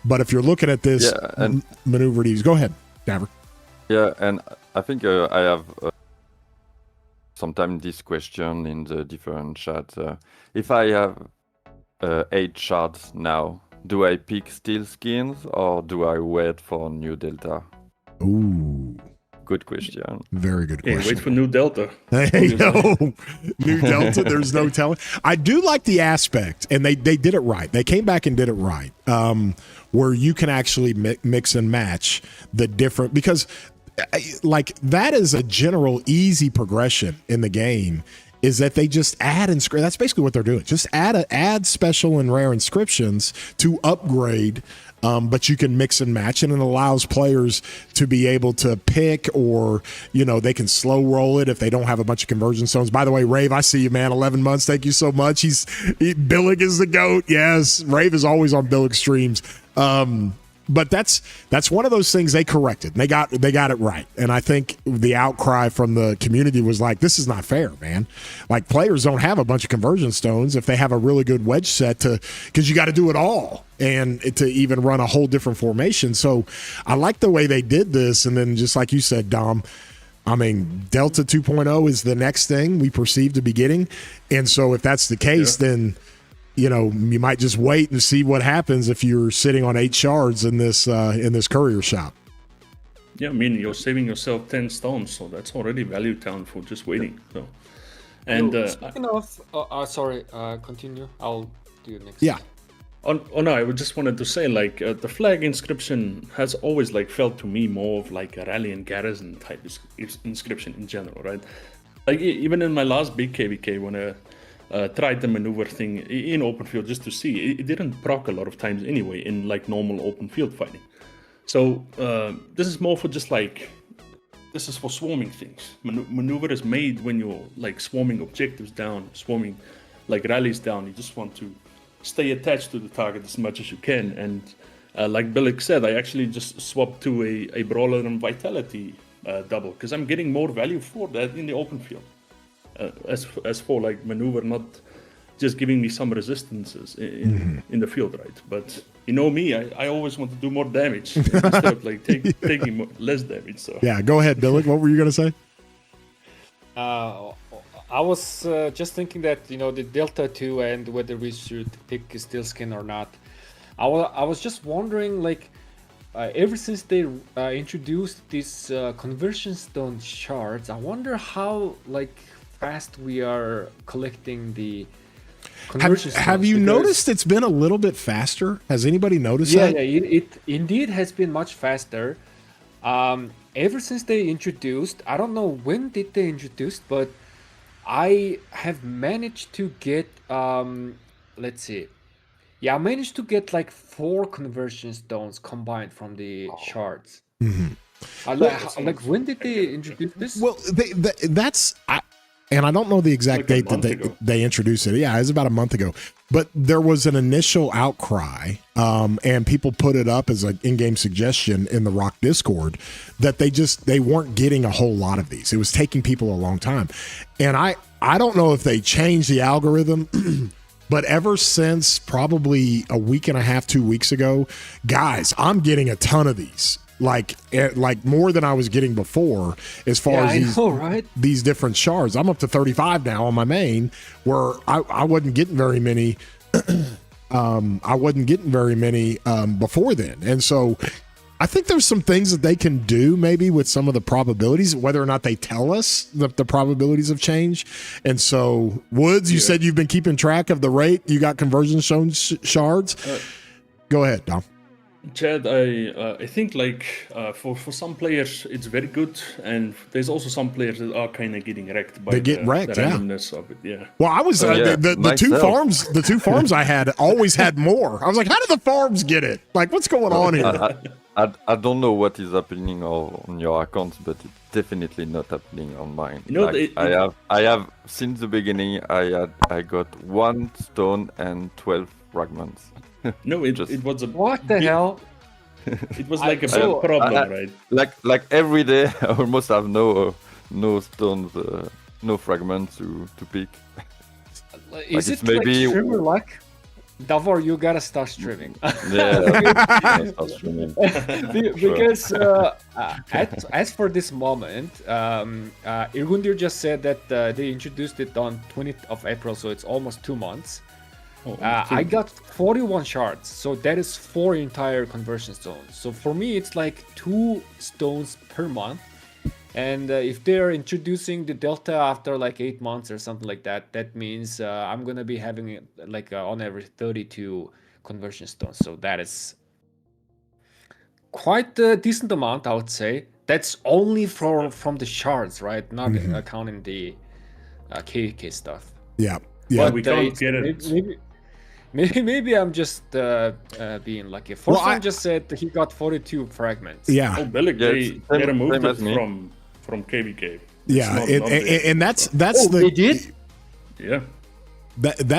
But if you're looking at this maneuverabilities, go ahead, Daver. Yeah, and I think I have. Sometimes this question in the different chats. If I have 8 shards now, do I pick Steel Skins or do I wait for new Delta? Ooh. Good question. Very good question. Hey, wait for new Delta. Hey, no. New Delta, there's no telling. I do like the aspect, and they did it right. They came back and did it right, where you can actually mix and match the different, because like that is a general easy progression in the game, is that they just add inscriptions. That's basically what they're doing. Just add special and rare inscriptions to upgrade, but you can mix and match, and it allows players to be able to pick, or they can slow roll it if they don't have a bunch of conversion stones. By the way, Rave, I see you, man. 11 months. Thank you so much. Billig is the GOAT. Yes, Rave is always on Billig streams. But that's one of those things they corrected. They got it right. And I think the outcry from the community was like, this is not fair, man. Like, players don't have a bunch of conversion stones if they have a really good wedge set because you got to do it all and to even run a whole different formation. So I like the way they did this. And then just like you said, Dom, I mean, Delta 2.0 is the next thing we perceive to be getting. And so if that's the case, then you might just wait and see what happens if you're sitting on 8 shards in this courier shop. Yeah, I mean, you're saving yourself 10 stones, so that's already value town for just waiting. So, and speaking of, sorry, continue. I'll do it next. Yeah. no, I just wanted to say, like, the flag inscription has always, like, felt to me more of, like, a rally and garrison type inscription in general, right? Like, even in my last big KVK, when I tried the maneuver thing in open field just to see, it didn't proc a lot of times anyway in, like, normal open field fighting. So, this is more for just, like, this is for swarming things. Maneuver is made when you're, like, swarming objectives down, swarming, like, rallies down. You just want to stay attached to the target as much as you can. And like Billick said, I actually just swapped to a Brawler and Vitality double, because I'm getting more value for that in the open field. As for, like, maneuver, not just giving me some resistances in the field, right? But you know me, I always want to do more damage instead of, like, taking less damage. So Yeah, go ahead, Billick. What were you going to say? I was just thinking that, the Delta 2 and whether we should pick Steel Skin or not. I was just wondering, like, ever since they introduced these conversion stone shards, I wonder how, like, fast we are collecting the conversion stones. Have you noticed it's been a little bit faster? Has anybody noticed that? Yeah, it indeed has been much faster. Ever since they introduced, I don't know when did they introduce, but I have managed to get, let's see. Yeah, I managed to get like 4 conversion stones combined from the shards. Like, when did they introduce this? Well, and I don't know the exact Like a date that month ago. they introduced it. Yeah, it was about a month ago. But there was an initial outcry, and people put it up as an in-game suggestion in the Rock Discord that they weren't getting a whole lot of these. It was taking people a long time. And I don't know if they changed the algorithm, but ever since probably a week and a half, 2 weeks ago, guys, I'm getting a ton of these. Like more than I was getting before, as far as these different shards. I'm up to 35 now on my main, where I wasn't getting very many. Before then, and so I think there's some things that they can do maybe with some of the probabilities, whether or not they tell us the probabilities of change. And so, Woods, you said you've been keeping track of the rate. You got conversion stone shards. Go ahead, Dom. Chad, I think, like, for some players it's very good, and there's also some players that are kind of getting wrecked by the randomness of it. Yeah. Well, I was the two farms I had always had more. I was like, how did the farms get it? Like, what's going on here? I don't know what is happening on your accounts, but it's definitely not happening on mine. I have since the beginning. I got 1 stone and 12 fragments. No, it was a what the hell? It was like a big problem, right? Like every day, I almost have no stones, no fragments to pick. Is it maybe like streamer luck? Davor, you gotta start streaming. Yeah, start streaming. Because as for this moment, Irgundir just said that they introduced it on 20th of April, so it's almost 2 months. I got 41 shards, so that is 4 entire conversion stones. So for me, it's like 2 stones per month. And if they're introducing the Delta after like 8 months or something like that, that means I'm gonna be having like on average 32 conversion stones. So that is quite a decent amount, I would say. That's only from the shards, right? Not counting the KK stuff. Yeah. But we can't get it. Maybe I'm just being lucky. Fortune just said that he got 42 fragments. Yeah. Oh, Billick, they removed it from KVK. Yeah, and that's they did. Yeah. That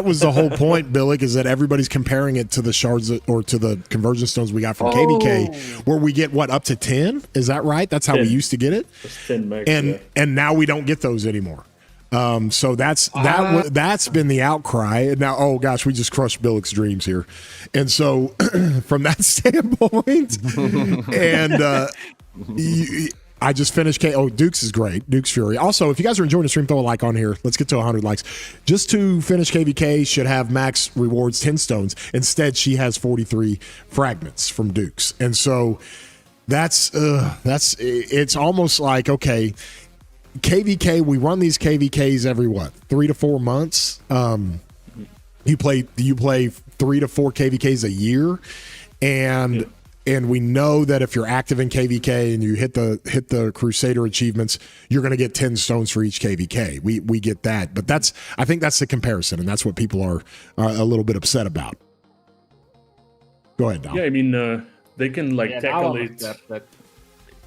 was the whole point, Billick, is that everybody's comparing it to the shards or to the conversion stones we got from KVK, where we get up to 10. Is that right? That's how we used to get it. 10 max, and now we don't get those anymore. So that's been the outcry. And now, oh gosh, we just crushed Billick's dreams here. And so from that standpoint, and I just finished Dukes is great. Dukes Fury. Also, if you guys are enjoying the stream, throw a like on here. Let's get to 100 likes. Just to finish, KVK should have max rewards 10 stones. Instead, she has 43 fragments from Dukes. And so it's almost like, okay, KVK, we run these KVKs every 3 to 4 months. You play 3 to 4 KVKs a year, and we know that if you're active in KVK and you hit the Crusader achievements, you're going to get 10 stones for each KVK. We get that, but I think that's the comparison, and that's what people are a little bit upset about. Go ahead, Dom. Yeah, I mean, they can tackle it. That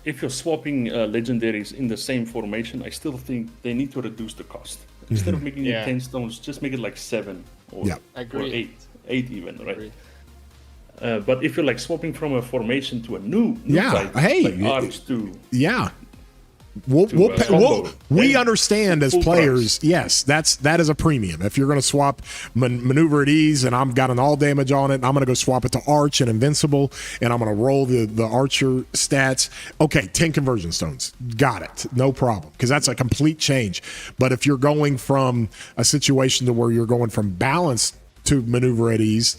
If you're swapping legendaries in the same formation, I still think they need to reduce the cost. Instead of making it 10 stones, just make it 7 or, or 8 even, right? But if you're swapping from a formation to a new type, like Arcs to we understand as players. Yes, that is a premium. If you're going to swap maneuver at ease, and I've got an all damage on it, and I'm going to go swap it to Arch and Invincible, and I'm going to roll the Archer stats. Okay, 10 conversion stones, got it, no problem, because that's a complete change. But if you're going from a situation to where you're going from balance to maneuver at ease,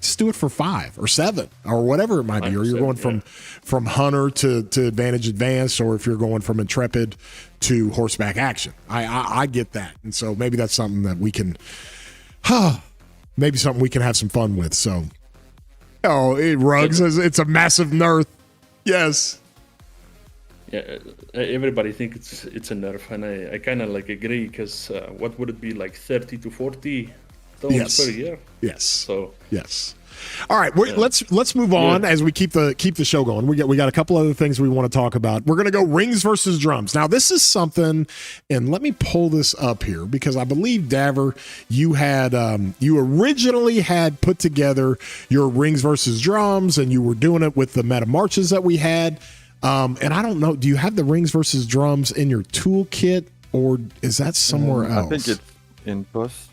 just do it for 5 or 7 or whatever it might be. Or you're going from hunter to advantage advanced, or if you're going from intrepid to horseback action. I get that. And so maybe that's something that we can have some fun with. So Ruggs says it's a massive nerf. Yes. Yeah, everybody thinks it's a nerf, and I kind of agree, because what would it be, 30 to 40 stones per year? Yes. So yes. All right, let's move on as we keep the show going. We got a couple other things we want to talk about. We're going to go rings versus drums. Now, this is something, and let me pull this up here, because I believe, Daver, you had you originally had put together your rings versus drums, and you were doing it with the meta marches that we had. And I don't know, do you have the rings versus drums in your toolkit, or is that somewhere else? I think it's in post.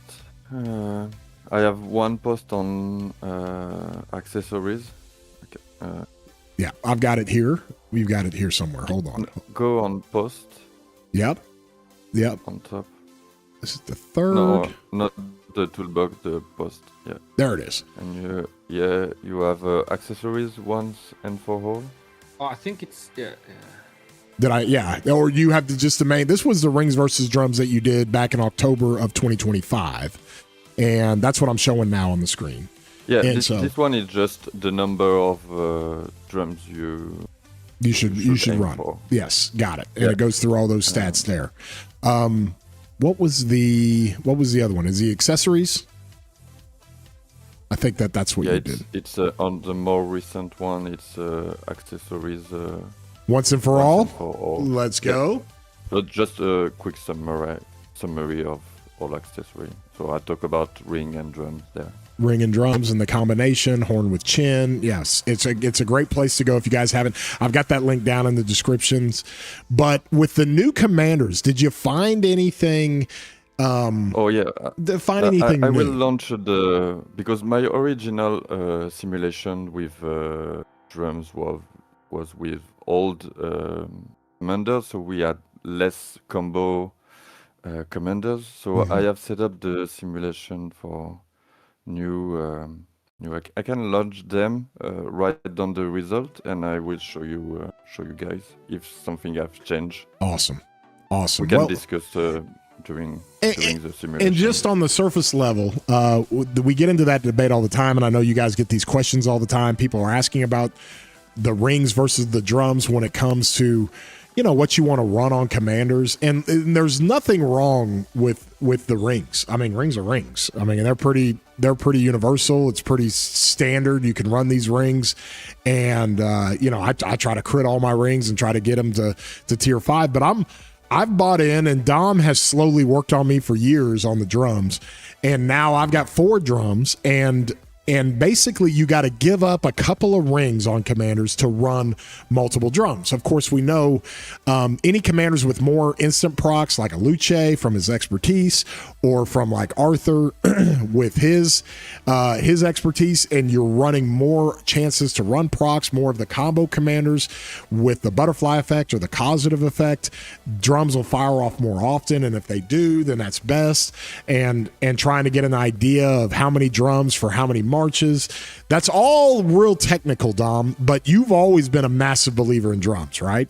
I have one post on accessories. Okay. Yeah, I've got it here. We've got it here somewhere. Hold on. Go on post. Yep. On top. This is the third. No, not the toolbox, the post. Yeah. There it is. And you have accessories once and for all. Oh, I think it's Did I? Yeah. Or you have just the main. This was the rings versus drums that you did back in October of 2025. And that's what I'm showing now on the screen. Yeah, this one is just the number of drums you should run for. Yes, got it. And it goes through all those stats there. What was the other one? Is the accessories? I think that's what you did. It's on the more recent one. It's accessories. Once and for all. Let's go. But just a quick summary of all accessory. So I talk about ring and drums there. Ring and drums and the combination, horn with chin. Yes, it's a great place to go if you guys haven't. I've got that link down in the descriptions. But with the new commanders, did you find anything? Find anything I new? will launch because my original simulation with drums was with old commanders, so we had less combo commanders. So I have set up the simulation for new. I can launch them, write down the result, and I will show you guys if something has changed. Awesome. We can discuss during the simulation. And just on the surface level, we get into that debate all the time, and I know you guys get these questions all the time. People are asking about the rings versus the drums when it comes to, what you want to run on commanders. And there's nothing wrong with the rings. I mean, rings are rings. I mean, they're pretty universal. It's pretty standard. You can run these rings, and I try to crit all my rings and try to get them to tier 5. But I've bought in, and Dom has slowly worked on me for years on the drums, and now I've got 4 drums, and basically you got to give up a couple of rings on commanders to run multiple drums. Of course, we know any commanders with more instant procs, like a Luce from his expertise, or from like Arthur with his expertise, and you're running more chances to run procs, more of the combo commanders with the butterfly effect or the causative effect. Drums will fire off more often, and if they do, then that's best. And trying to get an idea of how many drums for how many marches. That's all real technical, Dom, but you've always been a massive believer in drums, right?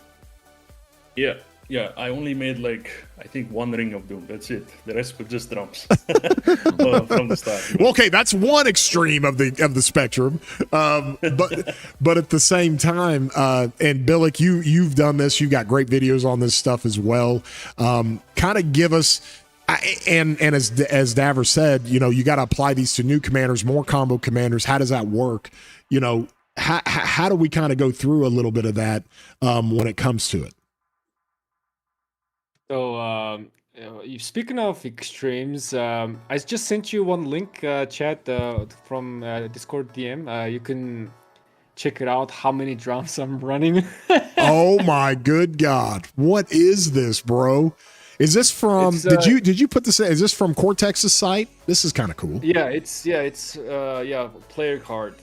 Yeah, Yeah, I only made like I think one ring of Doom. That's it. The rest were just drums from the start. Well, okay, that's one extreme of the spectrum, but at the same time, and Billick, you've done this. You've got great videos on this stuff as well. Kind of give us, and as Daver said, you know, you got to apply these to new commanders, more combo commanders. How does that work? You know, how do we kind of go through a little bit of that when it comes to it? So, speaking of extremes, I just sent you one link, chat, from Discord DM. You can check it out. How many drums I'm running? Oh my good God! What is this, bro? Is this from? Did you put this? Is this from Cortex's site? This is kind of cool. Yeah, it's player card.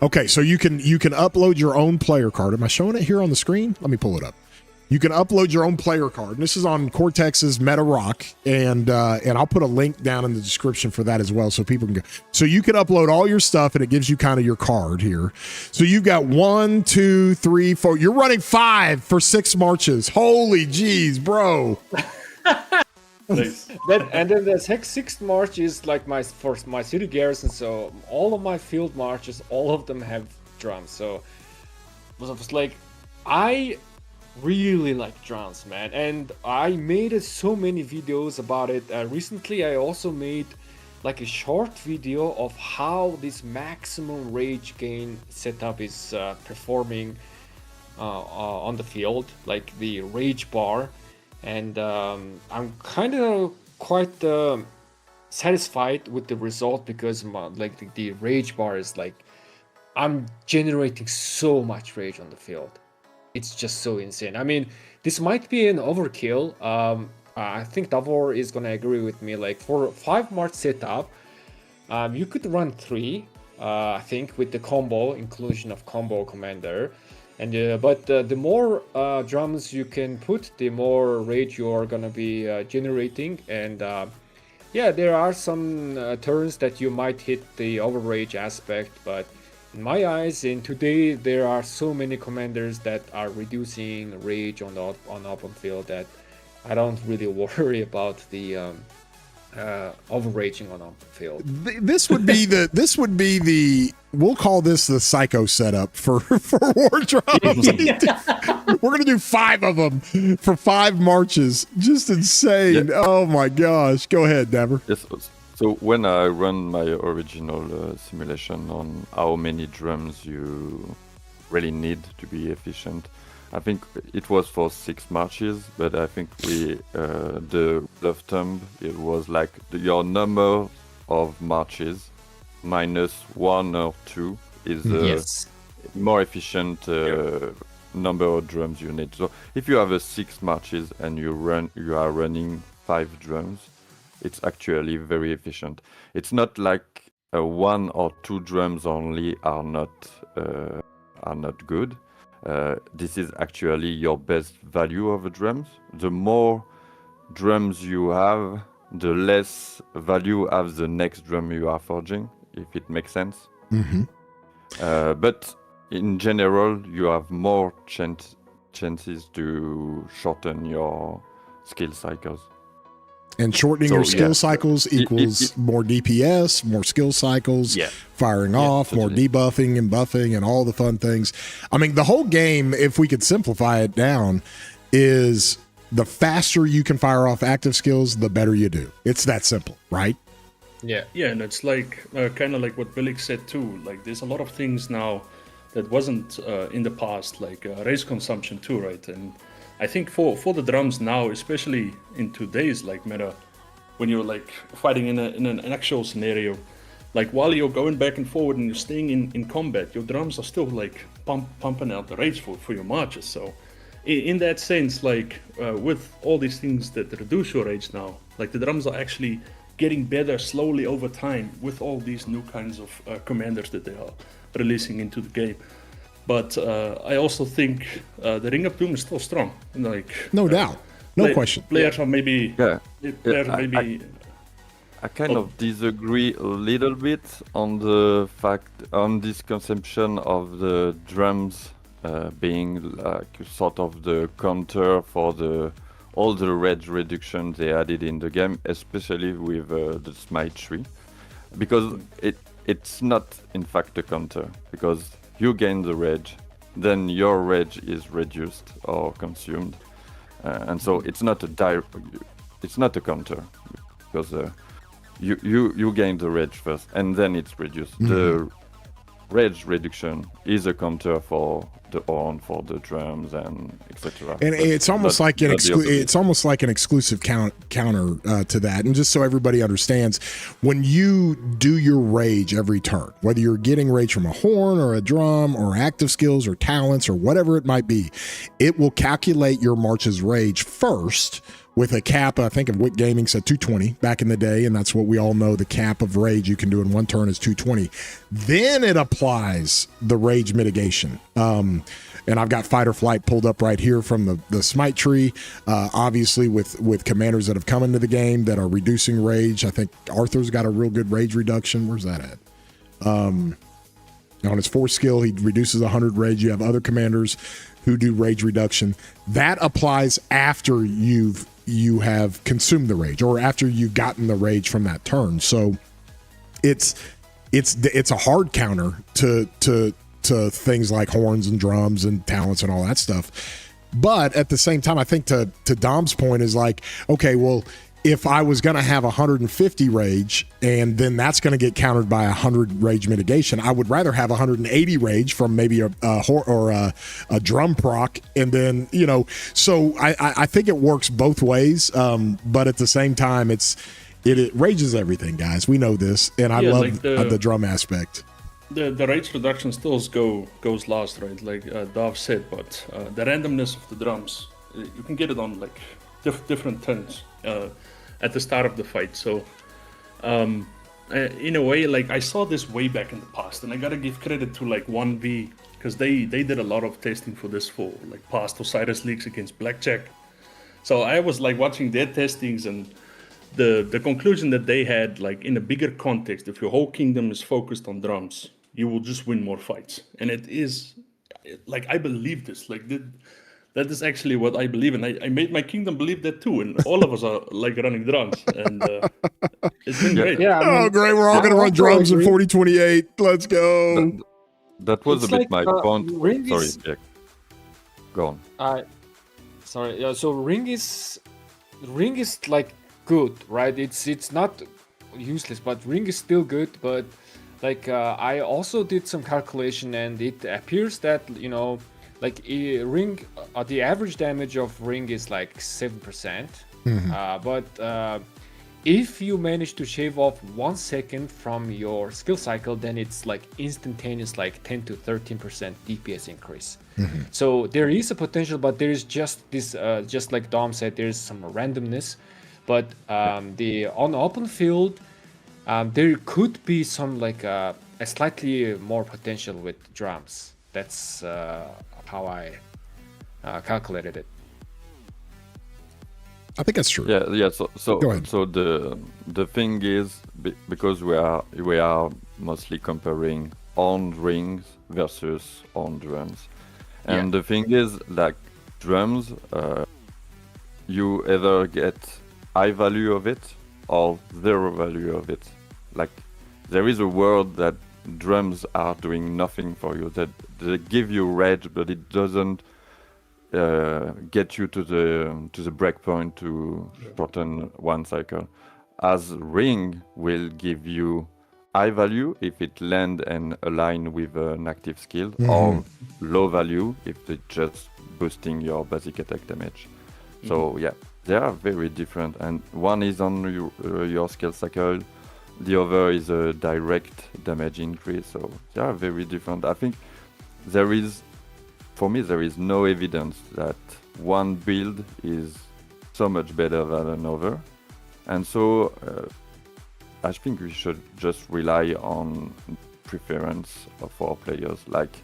Okay, so you can upload your own player card. Am I showing it here on the screen? Let me pull it up. You can upload your own player card. And this is on Cortex's Meta Rock, and I'll put a link down in the description for that as well, so people can go. So you can upload all your stuff, and it gives you kind of your card here. So you've got 1, 2, 3, 4. You're running 5 for 6 marches. Holy jeez, bro! Nice. And then the sixth march is like my city garrison. So all of my field marches, all of them have drums. So it was like I really like drums, man, and I made so many videos about it. Recently I also made like a short video of how this maximum rage gain setup is performing on the field, like the rage bar, and I'm kind of quite satisfied with the result, because like the rage bar is like I'm generating so much rage on the field. It's just so insane. I mean, this might be an overkill. I think Davor is gonna agree with me. Like for 5 march setup, you could run 3. I think with the combo inclusion of combo commander, and but the more drums you can put, the more rage you are gonna be generating. And yeah, there are some turns that you might hit the overrage aspect, but in my eyes, in today, there are so many commanders that are reducing rage on open field that I don't really worry about the overraging on open field. This would be the we'll call this the psycho setup for war drums. We're gonna do 5 of them for 5 marches. Just insane. Yeah. Oh my gosh. Go ahead, Daver. Yes. So when I run my original simulation on how many drums you really need to be efficient, I think it was for 6 marches, but I think the left thumb, it was like your number of marches minus 1 or 2 is yes. more efficient number of drums you need. So if you have 6 marches and you are running 5 drums, it's actually very efficient. It's not like 1 or 2 drums only are not good. This is actually your best value of the drums. The more drums you have, the less value has the next drum you are forging, if it makes sense. Mm-hmm. But in general, you have more chances to shorten your skill cycles. And shortening your skill cycles equals more DPS, more skill cycles, firing off, totally. More debuffing and buffing and all the fun things. I mean, the whole game, if we could simplify it down, is the faster you can fire off active skills, the better you do. It's that simple, right? Yeah, and it's like kind of like what Billick said too. Like there's a lot of things now that wasn't in the past, like race consumption too, right? And I think for the drums now, especially in today's like meta, when you're like fighting in an actual scenario, like while you're going back and forward and you're staying in combat, your drums are still like pumping out the rage for your marches. So in that sense, like with all these things that reduce your rage now, like the drums are actually getting better slowly over time with all these new kinds of commanders that they are releasing into the game. But I also think the Ring of Doom is still strong. Like no doubt, no question. Players are maybe. I kind of disagree a little bit on the fact on this conception of the drums being like sort of the counter for all the rage reduction they added in the game, especially with the Smite tree, because it's not in fact a counter, because you gain the rage, then your rage is reduced or consumed, and so it's not a counter, because you gain the rage first and then it's reduced. The rage reduction is a counter for the horn, for the drums, and etc. And it's almost like an exclusive counter to that. And just so everybody understands, when you do your rage every turn, whether you're getting rage from a horn or a drum or active skills or talents or whatever it might be, it will calculate your March's rage first with a cap. I think of Wick Gaming said 220 back in the day, and that's what we all know the cap of rage you can do in one turn is 220. Then it applies the rage mitigation. And I've got Fight or Flight pulled up right here from the Smite tree. Obviously, with commanders that have come into the game that are reducing rage. I think Arthur's got a real good rage reduction. Where's that at? On his 4th skill, he reduces 100 rage. You have other commanders who do rage reduction. That applies after you have consumed the rage or after you've gotten the rage from that turn. So it's a hard counter to things like horns and drums and talents and all that stuff. But at the same time, I think to Dom's point is like, okay, well, if I was going to have 150 rage and then that's going to get countered by 100 rage mitigation, I would rather have 180 rage from maybe a drum proc. And then, so I think it works both ways. But at the same time, it rages everything, guys. We know this. And I love like the drum aspect. The rage reduction still goes last, right? Like Dov said, but the randomness of the drums, you can get it on like different turns at the start of the fight. So in a way, like I saw this way back in the past, and I gotta give credit to like 1V, because they did a lot of testing for this for like past Osiris leagues against Blackjack. So I was like watching their testings, and the conclusion that they had, like in a bigger context, if your whole kingdom is focused on drums, you will just win more fights. And it is like, I believe this, like that is actually what I believe, and I made my kingdom believe that too. And all of us are like running drums, and it's been great. Yeah, I mean, great! We're all going to run drums in 4028. Let's go. That was it's a bit like, my point. Sorry, Jack. Go on. Sorry. Yeah. So ring is like good, right? It's not useless, but ring is still good. But like I also did some calculation, and it appears that like a ring, the average damage of ring is like 7%. But if you manage to shave off 1 second from your skill cycle, then it's like instantaneous, like 10 to 13% DPS increase. So there is a potential, but there is just this, just like Dom said, there is some randomness. But on open field, there could be some like a slightly more potential with drums. That's how I calculated it. I think that's true. Yeah. So Go ahead. So the thing is, because we are mostly comparing on rings versus on drums, and the thing is, like drums, you either get high value of it or zero value of it. Like there is a world that drums are doing nothing for you, that they give you rage, but it doesn't get you to the breakpoint to shorten 1 cycle. As ring will give you high value if it land and align with an active skill, or low value if it's just boosting your basic attack damage. So yeah, they are very different, and one is on your skill cycle, the other is a direct damage increase. So they are very different. I think for me there is no evidence that one build is so much better than another, and so I think we should just rely on preference of our players. Like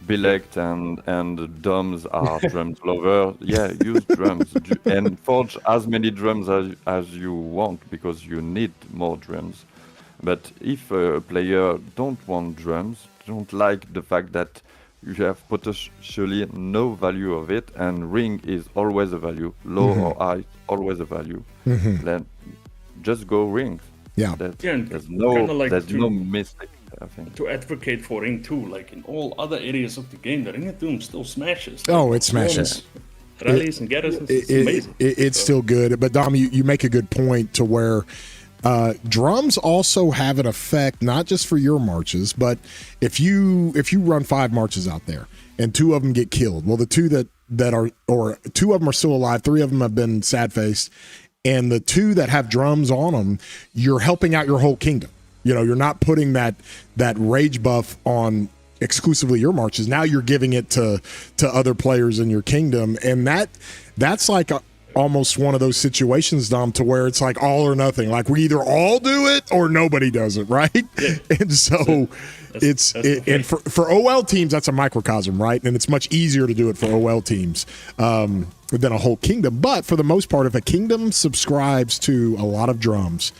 Bilect and Doms are drums lover. Yeah, use drums and forge as many drums as you want, because you need more drums. But if a player don't want drums, don't like the fact that you have potentially no value of it, and ring is always a value, low or high, always a value. Then just go rings. Yeah. Yeah, and There's kinda like there's to- no mistake, I think. To advocate for ring 2, like in all other areas of the game, the ring of doom still smashes. Oh, it smashes. Swarms, rallies and garrisons, it's amazing. It's still good. But Dom, you make a good point to where drums also have an effect, not just for your marches, but if you run 5 marches out there and 2 of them get killed, well, the 2 that are, or 2 of them are still alive, 3 of them have been sad faced, and the 2 that have drums on them, you're helping out your whole kingdom. You know, you're not putting that rage buff on exclusively your marches. Now you're giving it to other players in your kingdom, and that's like almost one of those situations, Dom, to where it's like all or nothing. Like we either all do it or nobody does it, right? Yeah. And so and for OL teams, that's a microcosm, right? And it's much easier to do it for OL teams than a whole kingdom. But for the most part, if a kingdom subscribes to a lot of drums,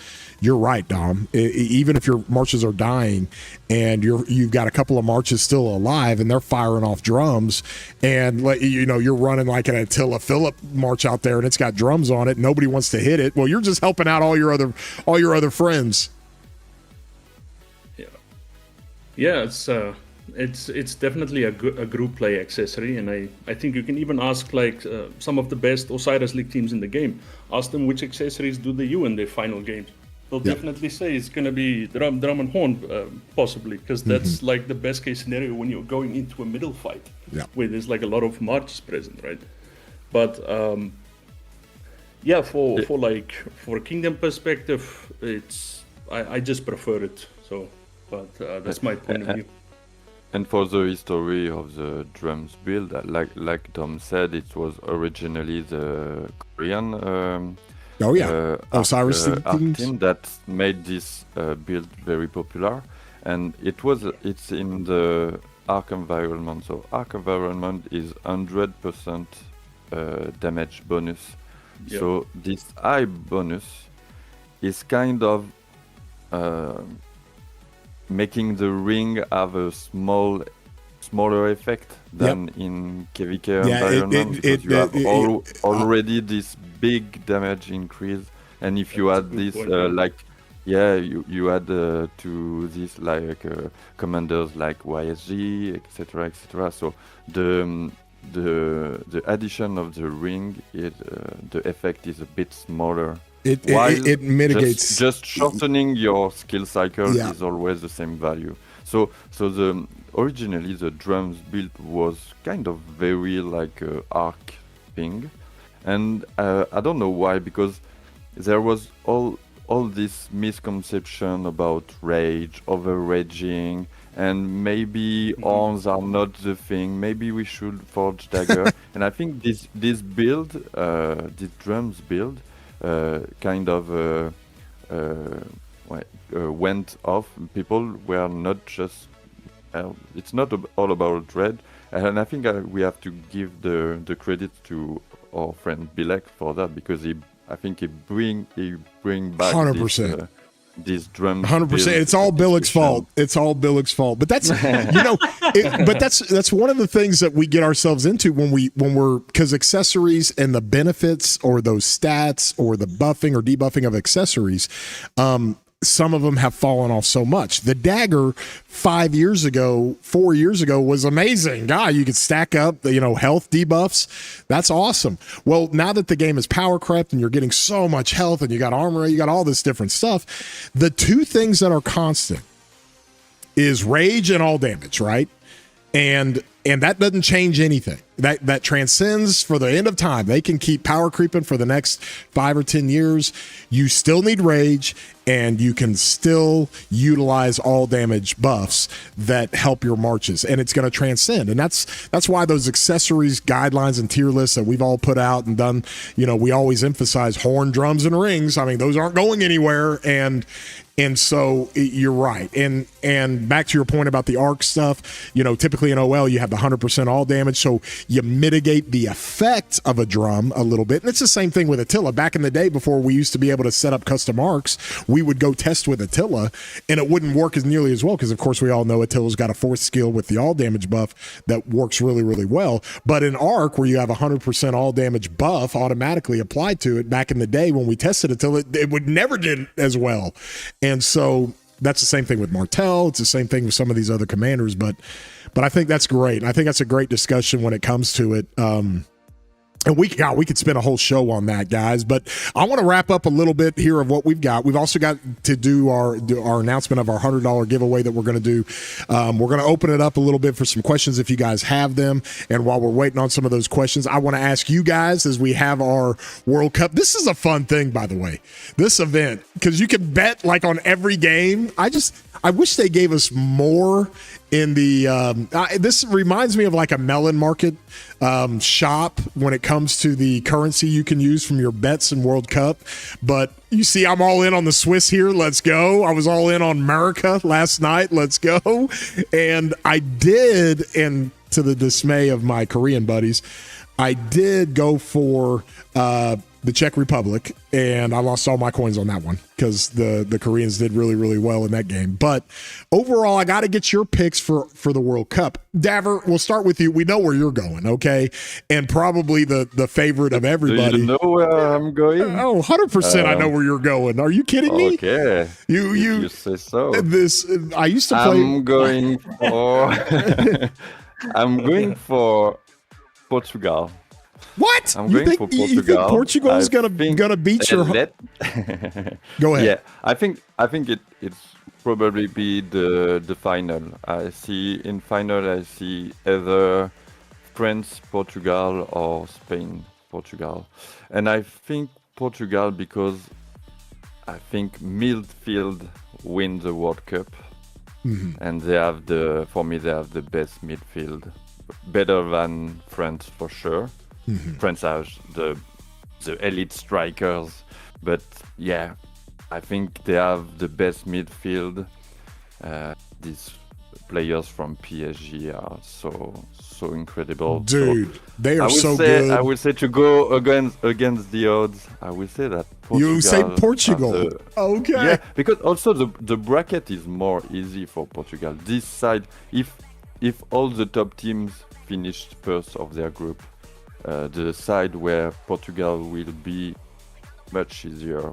you're right, Dom. Even if your marches are dying and you've got a couple of marches still alive and they're firing off drums, and you're running like an Attila Philip march out there and it's got drums on it, nobody wants to hit it. Well, you're just helping out all your other friends. Yeah, it's definitely a group play accessory, and I think you can even ask like some of the best Osiris League teams in the game. Ask them which accessories do they use in their final games. They'll definitely say it's going to be drum and horn, possibly, because that's like the best case scenario when you're going into a middle fight, where there's like a lot of marches present, right? But for kingdom perspective, I just prefer it. So, but that's my point of view. And for the history of the drums build, like Dom said, it was originally the Korean. Osiris art team that made this build very popular, and it's in the Arc environment. So Arc environment is 100% damage bonus. Yep. So this high bonus is kind of making the ring have a smaller effect than in KVK environment, because you have already this big damage increase, and if you add this you add to this like commanders like YSG, etc. So the addition of the ring, the effect is a bit smaller. It mitigates. Just shortening your skill cycle is always the same value. So originally the drums build was kind of very like arc thing, and I don't know why, because there was all this misconception about rage, over-raging, and maybe horns are not the thing. Maybe we should forge dagger. And I think this build, this drums build, kind of went off. People were not just. It's not all about dread, and I think we have to give the credit to our friend Bilek for that, because I think he bring back 100%. This drum. 100%. It's all Billick's fault. It's all Billick's fault. But that's that's one of the things that we get ourselves into when we're, because accessories and the benefits or those stats or the buffing or debuffing of accessories, some of them have fallen off so much. The dagger 4 years ago was amazing. God, you could stack up health debuffs. That's awesome. Well, now that the game is power crept and you're getting so much health and you got armor, you got all this different stuff, the 2 things that are constant is rage and all damage, right? And that doesn't change anything. That transcends for the end of time. They can keep power creeping for the next 5 or 10 years. You still need rage, and you can still utilize all damage buffs that help your marches, and it's going to transcend. And that's why those accessories, guidelines, and tier lists that we've all put out and done, we always emphasize horn, drums, and rings. I mean, those aren't going anywhere, and And so you're right. And back to your point about the arc stuff, typically in OL you have the 100% all damage, so you mitigate the effect of a drum a little bit. And it's the same thing with Attila. Back in the day, before we used to be able to set up custom arcs, we would go test with Attila, and it wouldn't work as nearly as well because, of course, we all know Attila's got a fourth skill with the all damage buff that works really, really well. But in arc, where you have 100% all damage buff automatically applied to it, back in the day when we tested Attila, it would never get as well. And so that's the same thing with Martel. It's the same thing with some of these other commanders. But I think that's great. I think that's a great discussion when it comes to it. And we could spend a whole show on that, guys. But I want to wrap up a little bit here of what we've got. We've also got to do our announcement of our $100 giveaway that we're going to do. We're going to open it up a little bit for some questions if you guys have them. And while we're waiting on some of those questions, I want to ask you guys as we have our World Cup. This is a fun thing, by the way, this event, because you can bet like on every game. I wish they gave us more in the this reminds me of like a melon market shop when it comes to the currency you can use from your bets in World Cup. But you see, I'm all in on the Swiss here. Let's go. I was all in on America last night. Let's go. And I did, and to the dismay of my Korean buddies, I did go for the Czech Republic, and I lost all my coins on that one because the Koreans did really, really well in that game. But overall, I got to get your picks for the World Cup. Daver, we'll start with you. We know where you're going, okay? And probably the favorite of everybody. Do you know where I'm going? Oh, 100% I know where you're going. Are you kidding me? Okay. You say so. I used to play. I'm going for Portugal. What? You think Portugal's gonna beat your? Go ahead. Yeah, I think it's probably be the final. I see either France, Portugal, or Spain, Portugal, and I think Portugal because I think midfield win the World Cup, and they have the best midfield, better than France for sure. France has the elite strikers, but yeah, I think they have the best midfield. These players from PSG are so incredible. Dude, so they are so good. I would say to go against the odds, I would say that Portugal. You say Portugal. Okay. Yeah, because also the bracket is more easy for Portugal. This side, if all the top teams finished first of their group, the side where Portugal will be much easier.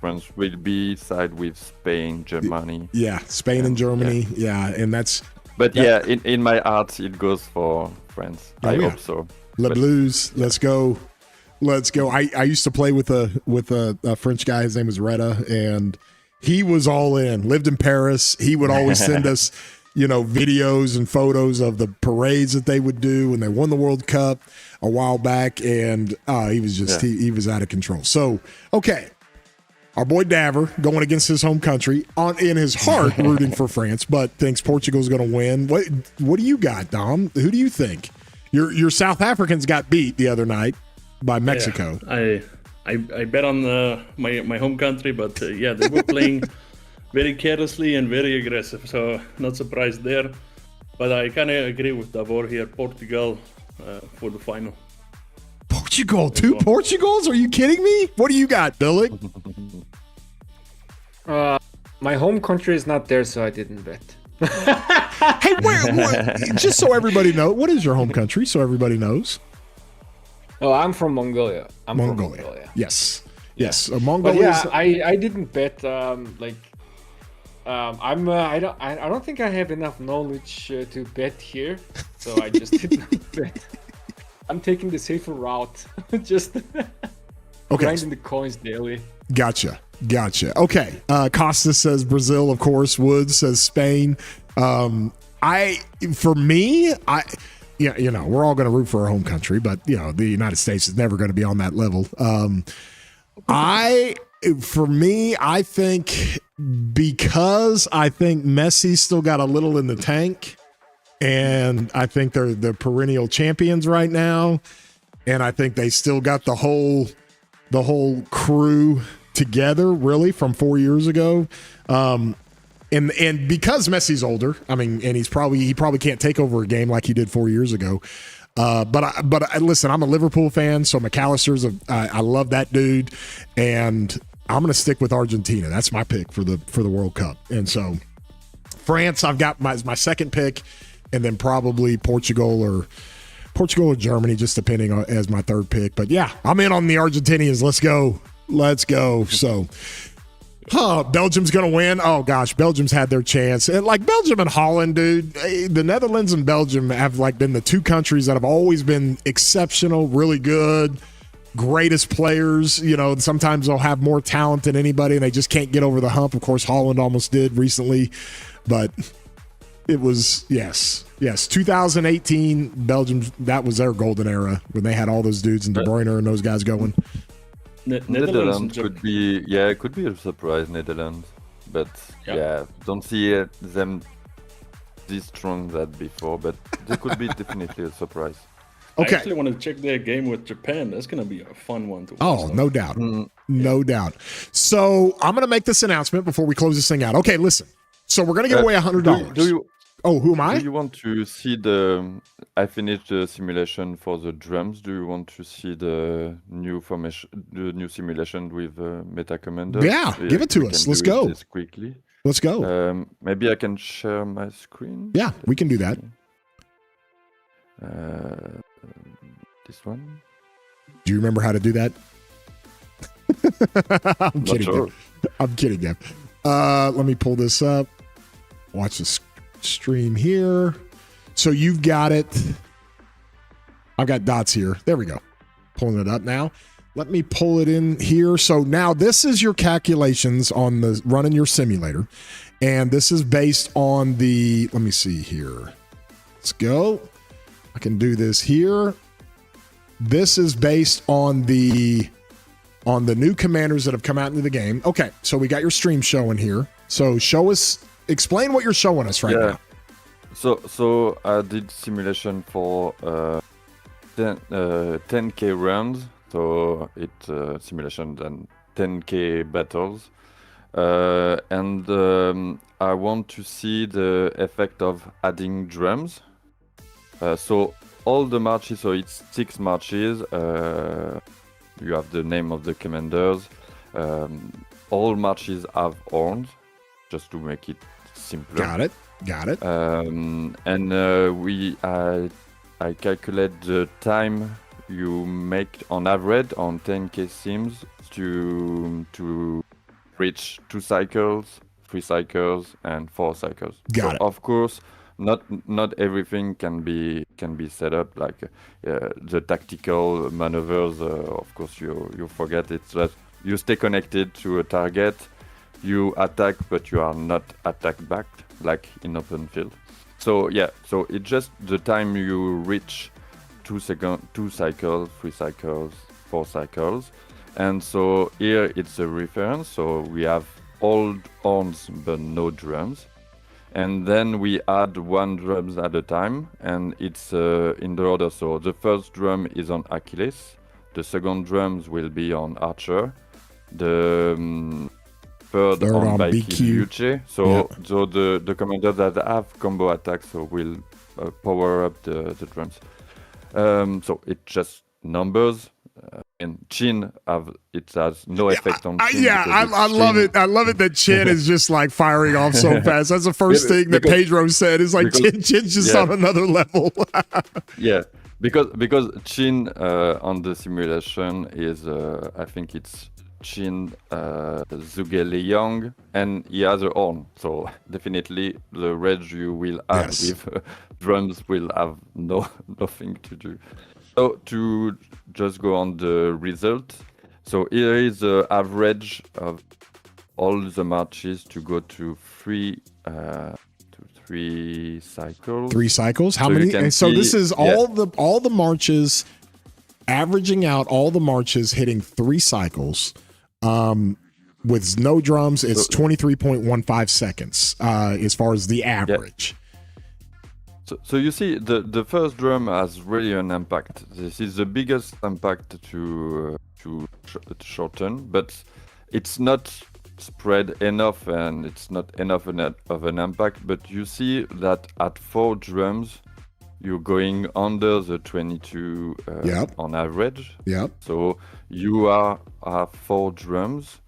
France will be side with Spain, Germany. Yeah, Spain and Germany. Yeah, and that's. But yeah, in my heart it goes for France. I hope so. Les Blues, let's go. I used to play with a French guy. His name was Retta, and he was all in. Lived in Paris. He would always send us. Videos and photos of the parades that they would do when they won the World Cup a while back. And he was just, he was out of control. So, okay. Our boy Daver going against his home country in his heart, rooting for France, but thinks Portugal's going to win. What do you got, Dom? Who do you think? Your South Africans got beat the other night by Mexico. Yeah, I bet on my home country, but they were playing very carelessly and very aggressive, so not surprised there. But I kind of agree with Davor here, Portugal for the final. Portugal, two Portugals? Are you kidding me? What do you got, Billy? My home country is not there, so I didn't bet. Hey, just so everybody knows, what is your home country, so everybody knows? Oh, I'm from Mongolia. Mongolia. Yes. Mongolia. But yeah, I didn't bet. I don't think I have enough knowledge to bet here, so I just did not bet. I'm taking the safer route, just grinding the coins daily. Gotcha. Okay. Costa says Brazil, of course. Woods says Spain. We're all going to root for our home country, but the United States is never going to be on that level. I think because I think Messi's still got a little in the tank, and I think they're the perennial champions right now, and I think they still got the whole crew together really from 4 years ago. And because Messi's older, I mean, and he probably can't take over a game like he did 4 years ago. But listen, I'm a Liverpool fan, so McAllister's I love that dude, and I'm going to stick with Argentina. That's my pick for the World Cup. And so France, I've got my second pick, and then probably Portugal or Germany, just depending on as my third pick. But yeah, I'm in on the Argentinians. Let's go. So. Belgium's going to win. Oh, gosh, Belgium's had their chance. And like Belgium and Holland, dude, the Netherlands and Belgium have like been the two countries that have always been exceptional, really good, greatest players. You know, sometimes they'll have more talent than anybody, and they just can't get over the hump. Of course, Holland almost did recently. But it was, yes, 2018, Belgium, that was their golden era when they had all those dudes and De Bruyne and those guys going. Netherlands could be a surprise, Netherlands, but don't see them this strong that before, but they could be definitely a surprise. Okay. I actually want to check their game with Japan. That's going to be a fun one to watch. Oh, no doubt. No doubt. So I'm going to make this announcement before we close this thing out. Okay, listen. So we're going to give away $100. Who am I? Do you want to see I finished the simulation for the drums. Do you want to see the new simulation with Meta Commander? Yeah, give it to us. Let's go. This quickly. Let's go. Maybe I can share my screen. Yeah, we can do that. This one. Do you remember how to do that? I'm kidding. Sure. I'm kidding, Gav. Let me pull this up. Watch the stream here. So you've got it. I've got dots here. There we go. Pulling it up now. Let me pull it in here. So now this is your calculations on the running your simulator. And this is based on let me see here. Let's go. I can do this here. This is based on the new commanders that have come out into the game. Okay, so we got your stream showing here. So explain what you're showing us right now. So I did simulation for 10K rounds. So it's simulation then 10K battles. And I want to see the effect of adding drums. So all the marches, so it's 6 marches. You have the name of the commanders. All marches have horns, just to make it simpler. Got it. And I calculate the time you make on average on 10K sims to reach 2 cycles, 3 cycles, and 4 cycles. Got it. Of course, not everything can be set up like the tactical maneuvers. Of course, you forget it. That you stay connected to a target. You attack, but you are not attacked back, like in open field. So it's just the time you reach 2 cycles, 3 cycles, 4 cycles. And so here it's a reference. So we have all horns, but no drums. And then we add 1 drums at a time, and it's in the order. So the first drum is on Achilles. The second drums will be on Archer. The third on BQ. So the commanders that have combo attacks will power up the drums. So it's just numbers. And Chin has no effect on Chin. I love it. I love it that Chin is just like firing off so fast. That's the first thing that Pedro said. Is like Chin's just on another level. because Chin on the simulation is I think it's Chin Zugele Young, and he has a horn. So definitely the range you will have with drums will have nothing to do. So to just go on the result. So here is the average of all the marches to go to 3 cycles. 3 cycles? How many? And so this is all the marches, averaging out all the marches hitting 3 cycles. With no drums, it's 23.15 seconds as far as the average. So you see, the first drum has really an impact. This is the biggest impact to shorten, but it's not spread enough and it's not enough of an impact, but you see that at 4 drums you're going under the 22 Yep. on average. Yep. So you are at 4 drums,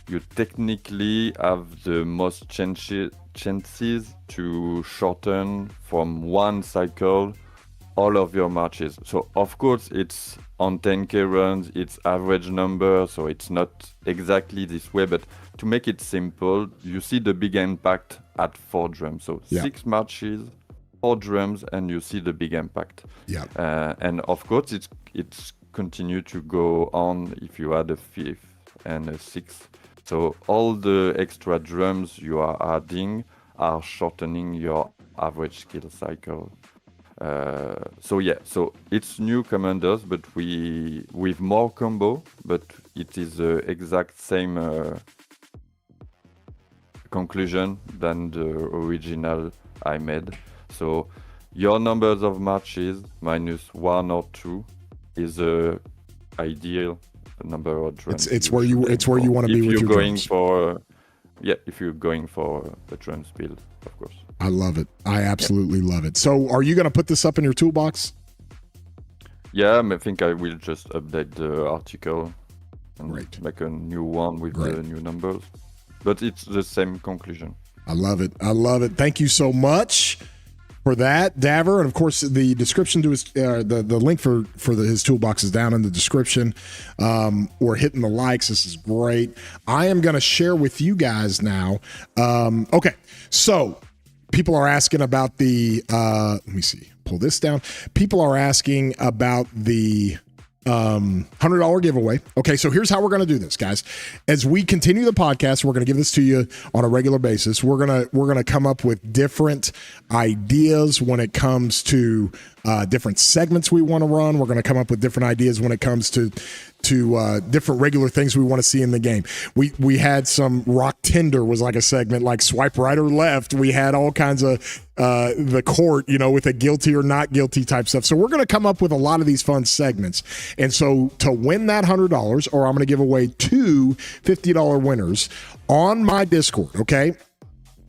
you technically have the most chances to shorten from one cycle all of your marches. So of course it's on 10k runs, it's average number, so it's not exactly this way, but to make it simple, you see the big impact at 4 drums. So Yeah. 6 marches, 4 drums, and you see the big impact. Yeah. And of course it's continue to go on if you add a 5th and a 6th. So all the extra drums you are adding are shortening your average skill cycle. So it's new commanders, but with more combo, but it is the exact same conclusion than the original I made. So your numbers of marches minus 1 or 2 is a ideal number of drums. It's where you want to be with your drums. If you're going for a drums build, of course. I love it. I absolutely love it. So are you going to put this up in your toolbox? Yeah, I think I will just update the article and Great. make a new one with Great. the new numbers. But it's the same conclusion. I love it. I love it. Thank you so much for that, Daver. And of course, the description to his the link for his toolbox is down in the description. Or hitting the likes. This is great. I am going to share with you guys now. Okay, so people are asking about the. Let me see. Pull this down. People are asking about the $100 giveaway. Okay, so here's how we're going to do this, guys. As we continue the podcast, we're going to give this to you on a regular basis. We're gonna come up with different ideas when it comes to different segments we want to run. We're going to come up with different ideas when it comes to different regular things we want to see in the game. We had some Rock Tinder was like a segment, like swipe right or left. We had all kinds of the court, with a guilty or not guilty type stuff. So we're going to come up with a lot of these fun segments. And so to win that $100, or I'm going to give away 2 $50 winners on my Discord, okay?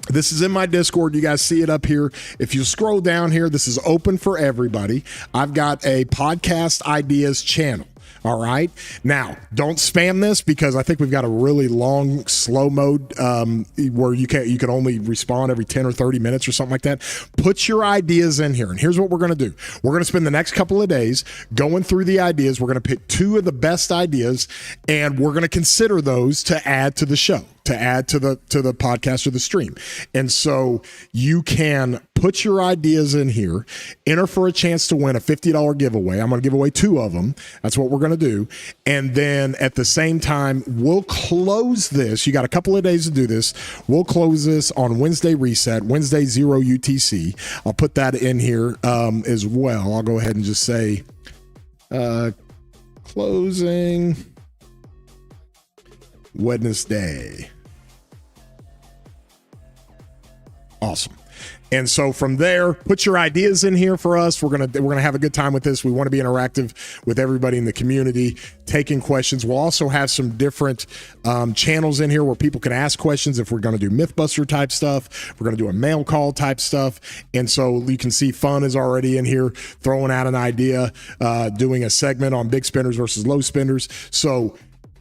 This is in my Discord. You guys see it up here. If you scroll down here, this is open for everybody. I've got a podcast ideas channel. All right. Now, don't spam this because I think we've got a really long slow mode where you can only respond every 10 or 30 minutes or something like that. Put your ideas in here. And here's what we're going to do. We're going to spend the next couple of days going through the ideas. We're going to pick 2 of the best ideas, and we're going to consider those to add to the show, to add to the podcast or the stream. And so you can put your ideas in here, enter for a chance to win a $50 giveaway. I'm going to give away 2 of them. That's what we're going to do. And then at the same time, we'll close this. You got a couple of days to do this. We'll close this on Wednesday reset, Wednesday 0 UTC. I'll put that in here as well. I'll go ahead and just say closing Wednesday. Awesome. And so from there, put your ideas in here for us. We're gonna have a good time with this. We want to be interactive with everybody in the community, taking questions. We'll also have some different channels in here where people can ask questions. If we're going to do Mythbuster type stuff, we're going to do a mail call type stuff. And so you can see Fun is already in here throwing out an idea, doing a segment on big spinners versus low spinners. So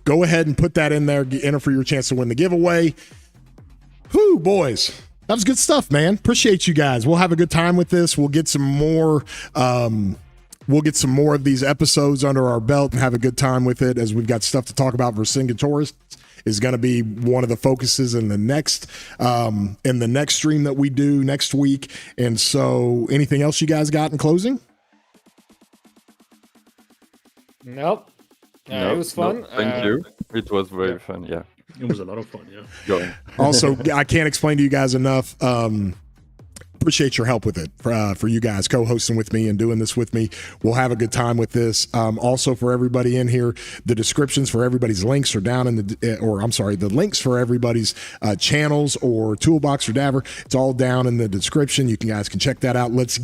go ahead and put that in there. Enter for your chance to win the giveaway. Whew, boys. That was good stuff, man. Appreciate you guys. We'll have a good time with this. We'll get some more. We'll get some more of these episodes under our belt and have a good time with it, as we've got stuff to talk about. Vercingetorix is going to be one of the focuses in the next stream that we do next week. And so, anything else you guys got in closing? Nope. It was fun. Thank you. It was very fun. Yeah. It was a lot of fun, yeah. Going. Also, I can't explain to you guys enough. appreciate your help with it for you guys co-hosting with me and doing this with me. We'll have a good time with this. Also, for everybody in here, the descriptions for everybody's links are down in the links for everybody's channels or toolbox or Daver. It's all down in the description. You guys can check that out. Let's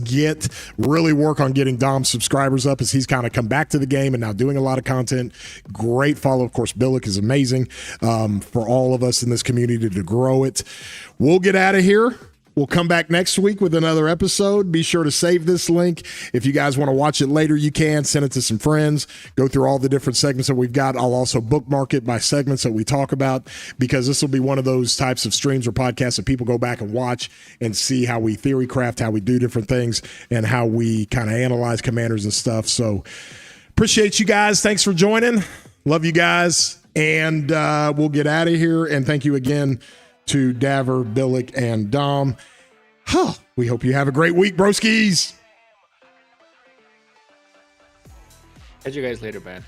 really work on getting Dom's subscribers up, as he's kind of come back to the game and now doing a lot of content. Great follow. Of course, Billick is amazing for all of us in this community to grow it. We'll get out of here. We'll come back next week with another episode. Be sure to save this link. If you guys want to watch it later, you can. Send it to some friends. Go through all the different segments that we've got. I'll also bookmark it by segments that we talk about, because this will be one of those types of streams or podcasts that people go back and watch and see how we theory craft, how we do different things, and how we kind of analyze commanders and stuff. So appreciate you guys. Thanks for joining. Love you guys. And we'll get out of here. And thank you again to Daver, Billick, and Dom. We hope you have a great week, broskies. Catch you guys later, man.